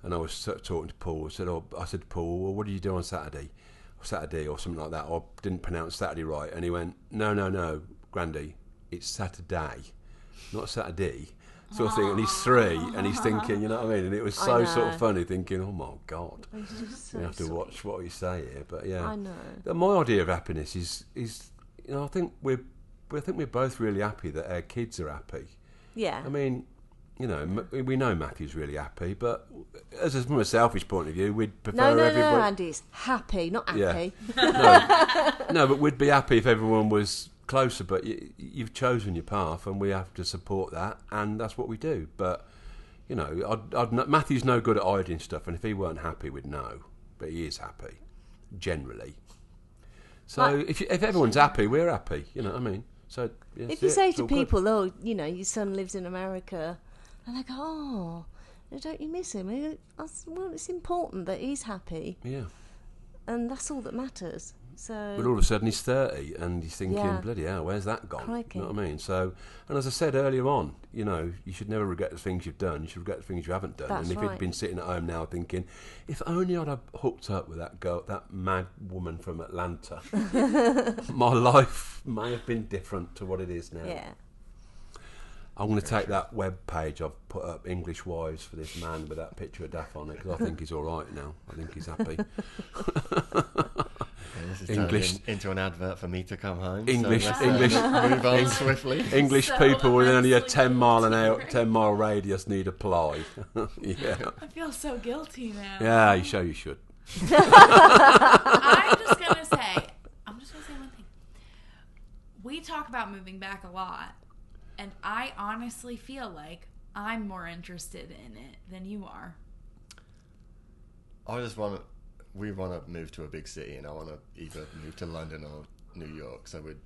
and I was talking to Paul. I said to Paul, well, what did you do on Saturday or something like that? Or I didn't pronounce Saturday right, and he went, no, Grandy, it's Saturday, not Saturday. Sort of thing, and he's 3, and he's thinking, you know what I mean? And it was so sort of funny, thinking, oh my God, So you have to watch what we say here. But yeah, I know. My idea of happiness is you know, I think we're both really happy that our kids are happy. Yeah. I mean, you know, we know Matthew's really happy, but from a selfish point of view, we'd prefer everybody. No, Andy's happy, not happy. Yeah. No, but we'd be happy if everyone was closer, but you've chosen your path, and we have to support that, and that's what we do. But you know, Matthew's no good at hiding stuff, and if he weren't happy, we'd know. But he is happy, generally. So if everyone's happy, we're happy. You know what I mean? So if you say to people, "Oh, you know, your son lives in America," and they go, "Oh, don't you miss him?" Well, it's important that he's happy. Yeah. And that's all that matters. So, but all of a sudden he's 30 and he's thinking, bloody hell, where's that gone? Crikey. You know what I mean? So, and as I said earlier on, you know, you should never regret the things you've done. You should regret the things you haven't done. That's and if right. you'd been sitting at home now thinking, if only I'd have hooked up with that girl, that mad woman from Atlanta, my life may have been different to what it is now. Yeah. I'm going to take that web page I've put up, English Wives for this man with that picture of Daff on it, because I think he's all right now. I think he's happy. This is English into an advert for me to come home. English, so move on swiftly. English people with only a 10-mile radius need apply. Yeah. I feel so guilty now. Yeah, you should. I'm just gonna say one thing. We talk about moving back a lot, and I honestly feel like I'm more interested in it than you are. We want to move to a big city, and I want to either move to London or New York. So we're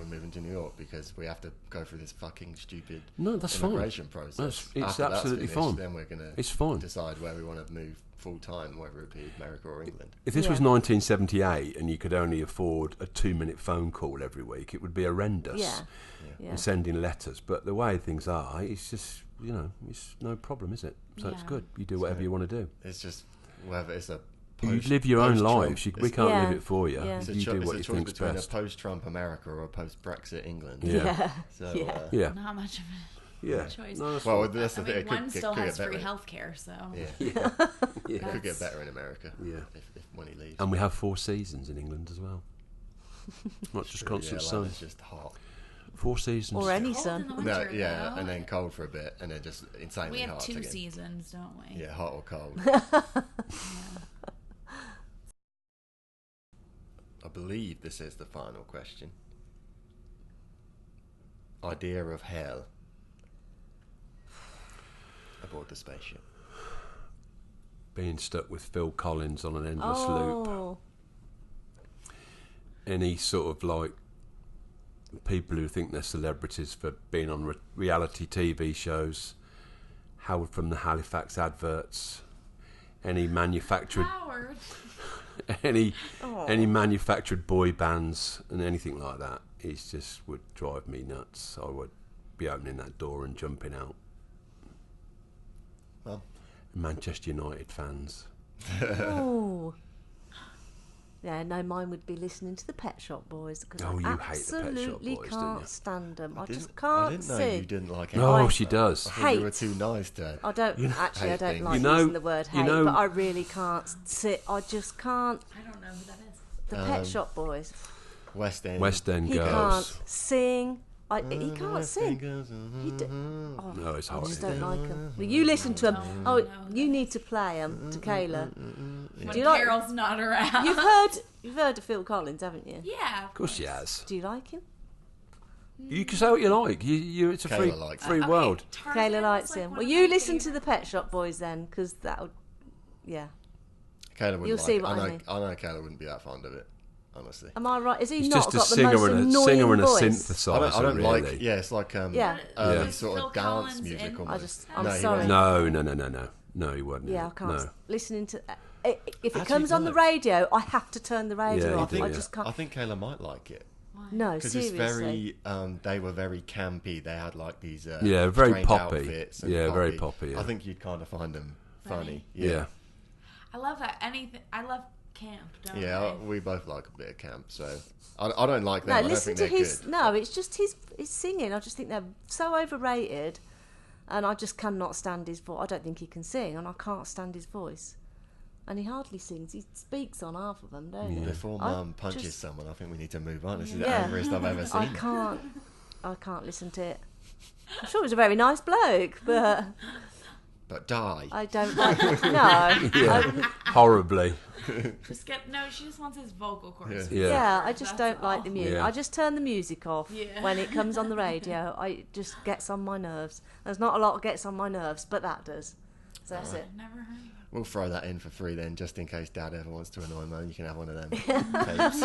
moving to New York because we have to go through this fucking stupid immigration process. It's absolutely fine. Then we're going to decide where we want to move full time, whether it be America or England. If this was 1978 and you could only afford a 2-minute phone call every week, it would be horrendous. Yeah. And sending letters. But the way things are, it's just, you know, it's no problem, is it? So it's good. You do whatever you want to do. It's just whether it's a you live your own lives. We can't live it for you. Yeah. You do what you think's between best. a post-Trump America or a post-Brexit England. Yeah. Not much of a choice. No, well, that's the thing. One still has free healthcare, so it could get better in America. Yeah, if when he leaves. And we have 4 seasons in England as well. Not just constant sun. It's just hot. 4 seasons. Or any sun. And then cold for a bit, and then just insanely hot again. We have 2 seasons, don't we? Yeah, hot or cold. I believe this is the final question. Idea of hell aboard the spaceship. Being stuck with Phil Collins on an endless loop. Any sort of like people who think they're celebrities for being on reality TV shows, Howard from the Halifax adverts, any manufactured Howard. any manufactured boy bands and anything like that, it just would drive me nuts. I would be opening that door and jumping out. Well, Manchester United fans. Oh. Yeah, no, mine would be listening to the Pet Shop Boys because I hate the Pet Shop absolutely Boys, can't stand them. I just I can't didn't know sing. you didn't like it. No, she does. I thought you were too nice to. I don't I don't like things. using the word hate, but I really can't sit. I just can't. I don't know who that is. The Pet Shop Boys. West End West End He girls. can't sing. he can't sing. No, it's I hard. just don't like him. Well, you listen to him. No. You need to play him to Kayla. When Do you like- Carol's not around. You've heard of Phil Collins, haven't you? Yeah. Of course she has. Do you like him? You can say what you like. It's a Kayla likes free Okay, world. Tarzan Kayla was, likes like, him. one Well, of you my listen to the favorites. Pet Shop Boys then, because that would, yeah. Kayla wouldn't You'll like see it. what I mean. I know Kayla wouldn't be that fond of it, honestly. Am I right? Is he He's not just a got the singer most and annoying a voice? synthesizer. I don't really. like. Yeah, it's like Yeah. early Yeah. sort Phil of dance Collins music. in- Almost. I'm No, he sorry. wasn't. No, he wasn't. Yeah, I can't. No. Listening to if it Actually, comes on the no. radio, I have to turn the radio Yeah, you off. do, I yeah. just can't. I think Kayla might like it No, because it's seriously. very. They were very campy. They had like these. Yeah, very strange poppy. outfits and Yeah, very poppy, yeah. I think you'd kind of find them funny. Funny? Yeah. I love that. Anything. I love camp. Don't Yeah, I? we both like a bit of camp, so I don't like them. No, I don't listen think to they're his. good. No, it's just his singing. I just think they're so overrated, and I just cannot stand his voice. I don't think he can sing, and I can't stand his voice. And he hardly sings. He speaks on half of them, don't he? Before I Mum punches just- someone, I think we need to move on. This is the Yeah. angriest I've ever I seen. can't listen to it. I'm sure he was a very nice bloke, but But die. I don't like. No, Yeah. Horribly. Just get no. She just wants his vocal cords. Yeah. yeah, I just That's don't like all. the music. Yeah. I just turn the music off Yeah. when it comes on the radio. It just gets on my nerves. There's not a lot that gets on my nerves, but that does. So that's it. Never heard. We'll throw that in for free then, just in case Dad ever wants to annoy Mum. You can have one of them tapes.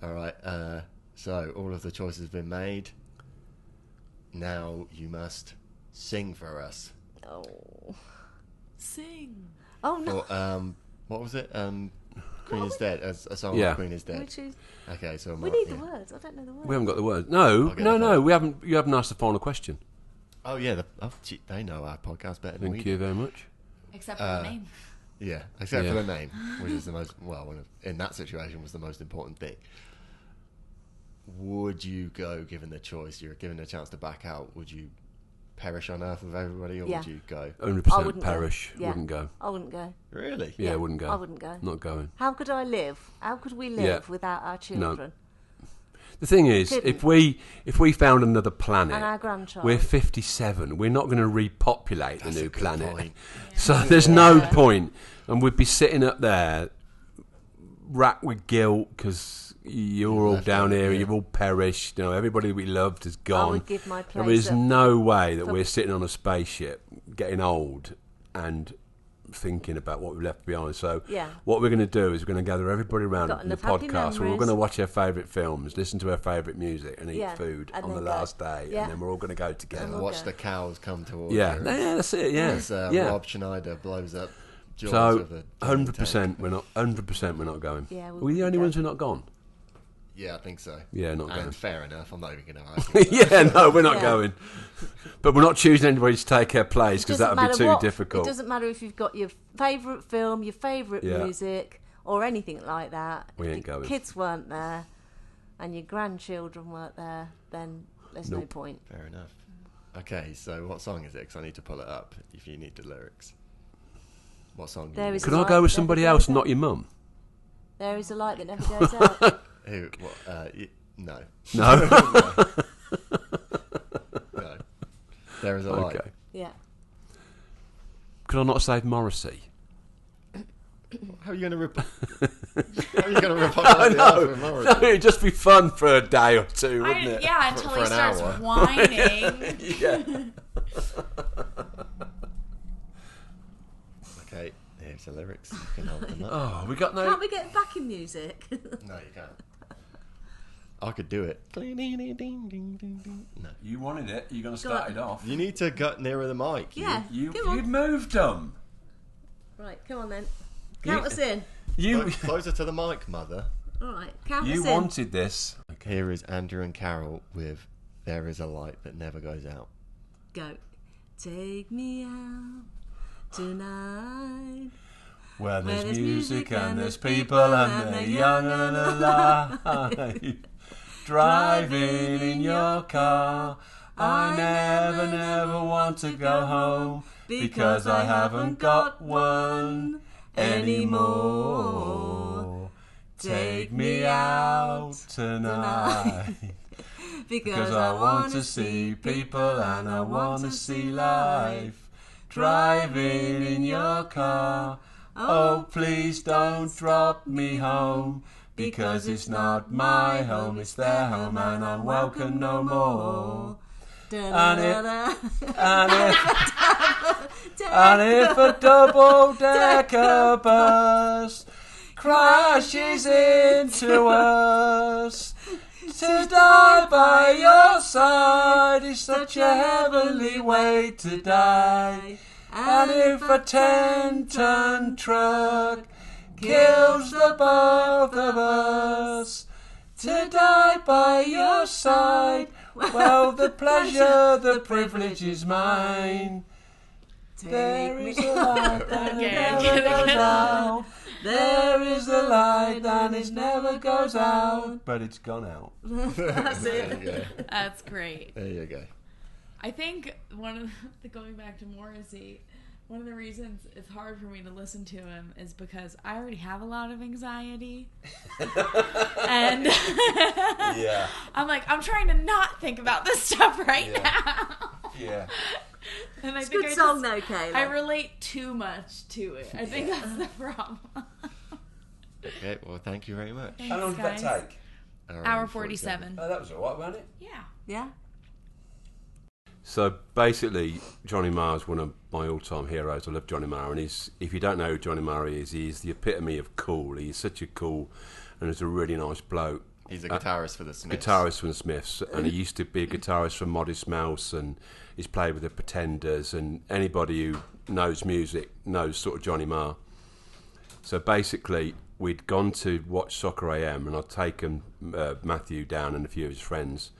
All right. So all of the choices have been made. Now you must sing for us. Oh, Sing. oh no. Or, what was it? Queen is Dead. A song Yeah. of Queen is Dead. Which is, Okay, so we need the words. I don't know the words. We haven't got the words. No, Okay, no, fine. we haven't. You haven't asked the final question. Oh yeah, they know our podcast better than we Thank do. you very much. Except for the name. Yeah, except Yeah. for the name, which is the most in that situation was the most important thing. Would you go, given the choice, you're given a chance to back out? Would you perish on Earth with everybody, or Yeah. would you go? 100% wouldn't perish. go. Yeah. Wouldn't go. I wouldn't go. Really? Yeah, wouldn't go. I wouldn't go. Not going. How could I live? How could we live Yeah. without our children The thing is, Couldn't. if we found another planet, and our grandchild? we're 57. We're not going to repopulate That's the a new good planet. point. So there's no point, and we'd be sitting up there, racked with guilt because you're all left down over, here. yeah. You've all perished. You know, everybody we loved is gone. I would give my There place is up. no way that we're sitting on a spaceship, getting old, and thinking about what we left behind. So Yeah. what we're going to do is we're going to gather everybody around Got the enough happy podcast. We're all memories. going to watch our favourite films, listen to our favourite music, and eat Yeah, food and on the then go. last day, Yeah. and then we're all going to go together. we'll Watch go. the cows come towards Yeah, you. yeah, that's it. Yeah, As yeah. Rob Schneider blows up jaws So of a 100%, we're not 100%. We're not going. Yeah, we We're the wouldn't only go. ones who are not gone. Yeah, I think so. Yeah, not And going. fair enough. I'm not even going to argue. Yeah, no, we're not Yeah. going. But we're not choosing anybody to take our place because that Doesn't would be matter too what- difficult. It doesn't matter if you've got your favourite film, your favourite Yeah. music, or anything like that. We If ain't your going. kids weren't there, and your grandchildren weren't there, then there's no Nope. point. Fair enough. Okay, so what song is it? Because I need to pull it up if you need the lyrics. What song? do you There need? is Could a I light go with that somebody never else, goes and not out. your mum? There is a light that never goes out. Who? What? No. No. No. There is a light. Okay. Yeah. Could I not save Morrissey? How are you going to rip? How are you going to rip up the Earth with No, Morrissey? it'd just be fun for a day or two, wouldn't it? Yeah, until For he an starts hour. whining. Yeah. Okay, here's the lyrics. You can hold them up. Oh, we got no. Can't we get backing music? No, you can't. I could do it. No. You wanted it. You're going to Go start on. it off. You need to get nearer the mic. Yeah. You've Come on. moved them. Right, come on then. Count us in. You Closer to the mic, mother. All right, count you us in. wanted this. Here is Andrew and Carol with There Is a Light That Never Goes Out. Go. Take me out tonight. Where there's music and there's people and they're young and alive. Driving in your car. I never want to go home because I haven't got one anymore. Take me out tonight. Because I want to see people and I want to see life. Driving in your car. Oh, please don't drop me home. Because it's not my home, it's their home, and I'm welcome no more. And if a double-decker bus crashes into us, to die by your side is such a heavenly way to die. And if a 10-ton truck kills the both of us, to die by your side, well, the pleasure, the privilege is mine. There is a light that never goes out. There is a light that it never goes out. But it's gone out. That's There you it. go. That's great. There you go. I think going back to Morrissey, one of the reasons it's hard for me to listen to him is because I already have a lot of anxiety. And Yeah. I'm trying to not think about this stuff right Yeah. now. Yeah. And I It's a think good song though, Kayla. I relate too much to it. I think that's the problem. Okay, well, thank you very much. Thanks, How long did that guys. take? Hour 47. Oh, that was alright, wasn't it? Yeah. Yeah? So basically, Johnny Marr is one of my all-time heroes. I love Johnny Marr, and if you don't know who Johnny Marr is, he's the epitome of cool. He's such a cool, and he's a really nice bloke. He's a guitarist for the Smiths. Guitarist from the Smiths, and he used to be a guitarist for Modest Mouse, and he's played with the Pretenders, and anybody who knows music knows sort of Johnny Marr. So basically, we'd gone to watch Soccer AM, and I'd taken Matthew down and a few of his friends,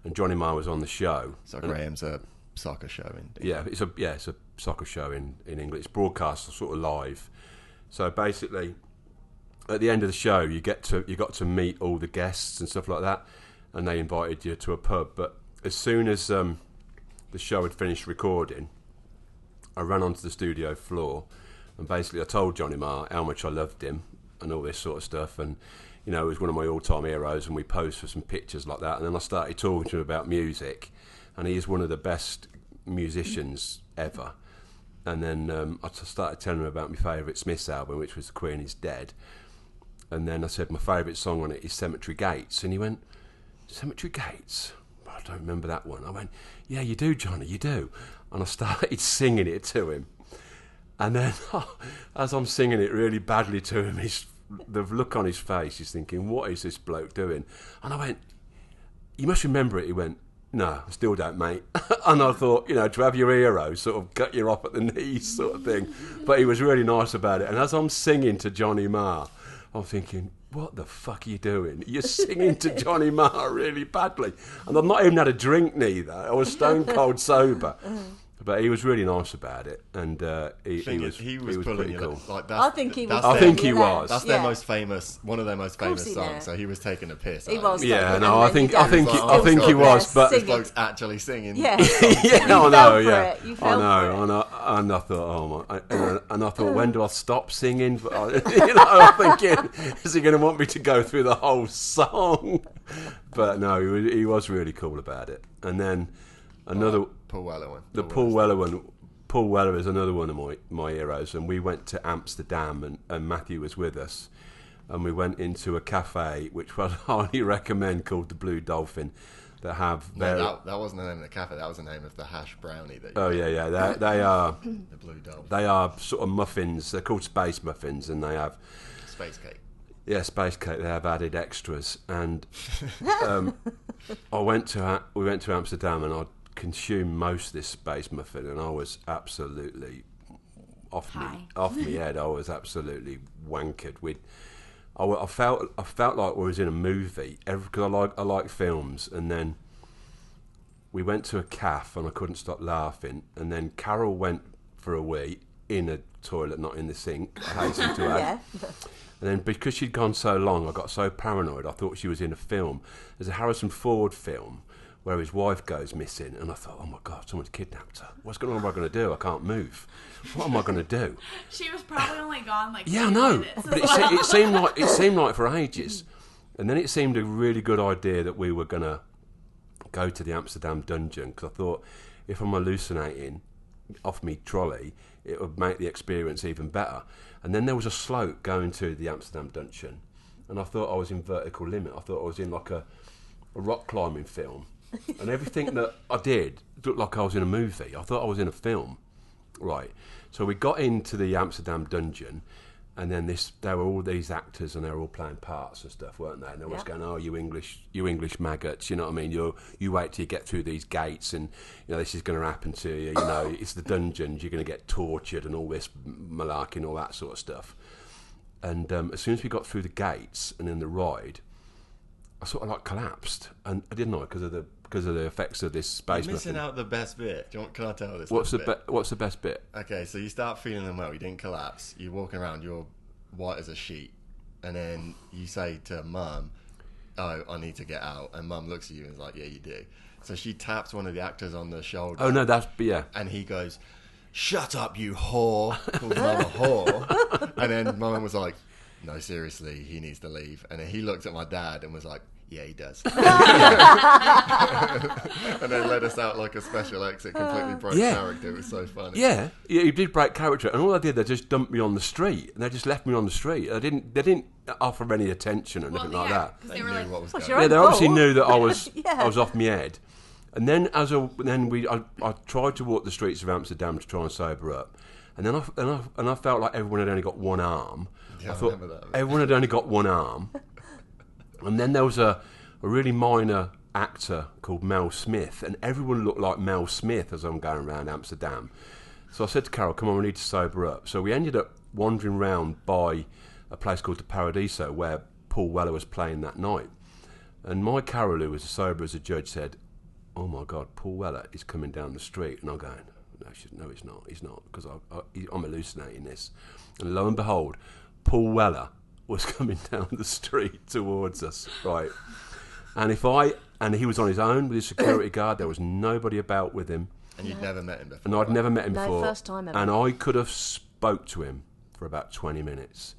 and Johnny Marr was on the show. So Graham's a soccer show in Yeah, it's a soccer show in England. It's broadcast sort of live. So basically, at the end of the show, you got to meet all the guests and stuff like that, and they invited you to a pub. But as soon as the show had finished recording, I ran onto the studio floor, and basically I told Johnny Marr how much I loved him and all this sort of stuff, and he was one of my all-time heroes, and we posed for some pictures like that. And then I started talking to him about music, and he is one of the best musicians ever. And then I started telling him about my favourite Smiths album, which was The Queen Is Dead. And then I said my favourite song on it is Cemetery Gates, and he went, Cemetery Gates? I don't remember that one. I went, yeah, you do, Johnny, you do. And I started singing it to him. And then as I'm singing it really badly to him, the look on his face, he's thinking, what is this bloke doing? And I went, you must remember it. He went, no, I still don't, mate. And I thought, to have your hero sort of gut you off at the knees sort of thing. But he was really nice about it. And as I'm singing to Johnny Marr, I'm thinking, what the fuck are you doing? You're singing to Johnny Marr really badly. And I've not even had a drink neither. I was stone cold sober. But he was really nice about it, and he was pulling pretty you cool. like I think he was. I think he was. That's Yeah. their most famous, one of their most famous he songs. did. So he was taking a piss. He out was. of it. Yeah, taking no, it, I and think then he did was, but This singing. bloke's actually singing. Yeah. yeah, I know, fell for yeah, it. You I fell know, for it. and I thought, oh my, and I thought, when do I stop singing? But I'm thinking, is he going to want me to go through the whole song? But no, he was really cool about it. And then another, Paul Weller one. Paul Weller one. Paul Weller is another one of my heroes, and we went to Amsterdam, and Matthew was with us, and we went into a cafe which I highly recommend, called the Blue Dolphin, that have No, that wasn't the name of the cafe. That was the name of the hash brownie. That oh yeah, they are the Blue Dolphin. they are sort of muffins. They're called space muffins, and they have Space cake. yeah, space cake. They have added extras, and we went to Amsterdam, and I consumed most of this space muffin, and I was absolutely off my head. I was absolutely wankered. I felt like we was in a movie, because I like films. And then we went to a cafe, and I couldn't stop laughing. And then Carol went for a wee in a toilet, not in the sink, I hasten to add. Yeah. And then because she'd gone so long, I got so paranoid, I thought she was in a film. There's a Harrison Ford film where his wife goes missing, and I thought, oh my God, someone's kidnapped her. What's going on? What am I going to do? I can't move. What am I going to do? She was probably only gone like Yeah, I 2 know, minutes but as well. it seemed like for ages, and then it seemed a really good idea that we were going to go to the Amsterdam dungeon because I thought if I'm hallucinating off me trolley, it would make the experience even better. And then there was a slope going to the Amsterdam dungeon, and I thought I was in Vertical Limit. I thought I was in like a rock climbing film, and everything that I did looked like I was in a movie. I thought I was in a film, right? So we got into the Amsterdam dungeon, and then there were all these actors, and they were all playing parts and stuff, weren't they? And they were going, "Oh, you English maggots," you know what I mean? You wait till you get through these gates, and this is going to happen to you. It's the dungeons. You're going to get tortured, and all this malarkey, all that sort of stuff. And as soon as we got through the gates and in the ride, I sort of like collapsed, and I didn't know because of the effects of this space. You're missing out the best bit. Can I tell this? What's the best bit? Okay, so you start feeling unwell. You didn't collapse. You're walking around. You're white as a sheet, and then you say to Mum, "Oh, I need to get out." And Mum looks at you and is like, "Yeah, you do." So she taps one of the actors on the shoulder. Oh no, yeah. And he goes, "Shut up, you whore!" Called Mum a whore. And then Mum was like, "No, seriously, he needs to leave." And then he looked at my dad and was like, "Yeah, he does." And then let us out like a special exit, completely broke character. It was so funny. Yeah, he did break character, and all I did, they just dumped me on the street, and they just left me on the street. They didn't offer any attention or anything like that. They knew what was going your on. own They obviously fault. knew that I was off my head. And then I tried to walk the streets of Amsterdam to try and sober up, and then I felt like everyone had only got one arm. Yeah, I thought remember that. everyone had only got one arm. And then there was a really minor actor called Mel Smith, and everyone looked like Mel Smith as I'm going around Amsterdam. So I said to Carol, "Come on, we need to sober up." So we ended up wandering round by a place called the Paradiso, where Paul Weller was playing that night. And my Carol, who was as sober as a judge, said, "Oh my God, Paul Weller is coming down the street." And I'm going, "No, he's not, because I'm hallucinating this." And lo and behold, Paul Weller was coming down the street towards us, right? And he was on his own with his security guard. There was nobody about with him. And you'd never met him before. And I'd never met him before. First time ever. And I could have spoke to him for about 20 minutes,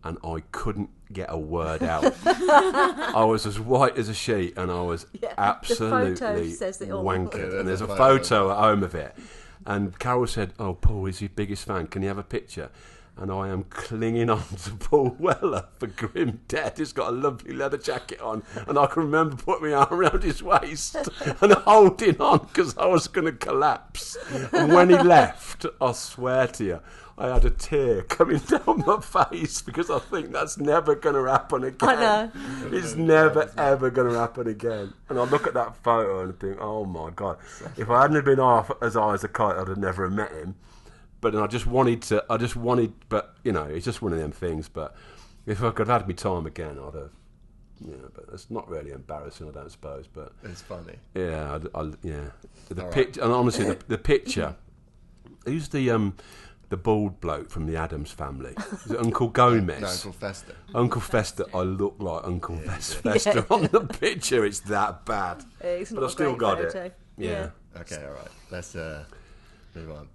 and I couldn't get a word out. I was as white as a sheet, and I was absolutely the photo says it all. wankered. Yeah, and there's a photo. photo at home of it. And Carol said, "Oh, Paul is your biggest fan. Can you have a picture?" And I am clinging on to Paul Weller for grim death. He's got a lovely leather jacket on, and I can remember putting my arm around his waist and holding on because I was going to collapse. And when he left, I swear to you, I had a tear coming down my face because I think that's never going to happen again. I know. It's never, ever going to happen again. And I look at that photo and think, oh my God, if I hadn't been off as high as a kite, I'd have never met him. But I just wanted, but it's just one of them things. But if I could have had my time again, I'd have, but it's not really embarrassing, I don't suppose. But It's funny. yeah, yeah. The All picture, and honestly, the picture. Who's the bald bloke from the Addams Family? Is it Uncle Gomez? No, Uncle Fester. Uncle Fester. I look like Uncle Fester on the picture. It's that bad. It's But not I've still a great got photo. it. Yeah. Okay, all right. Let's move on.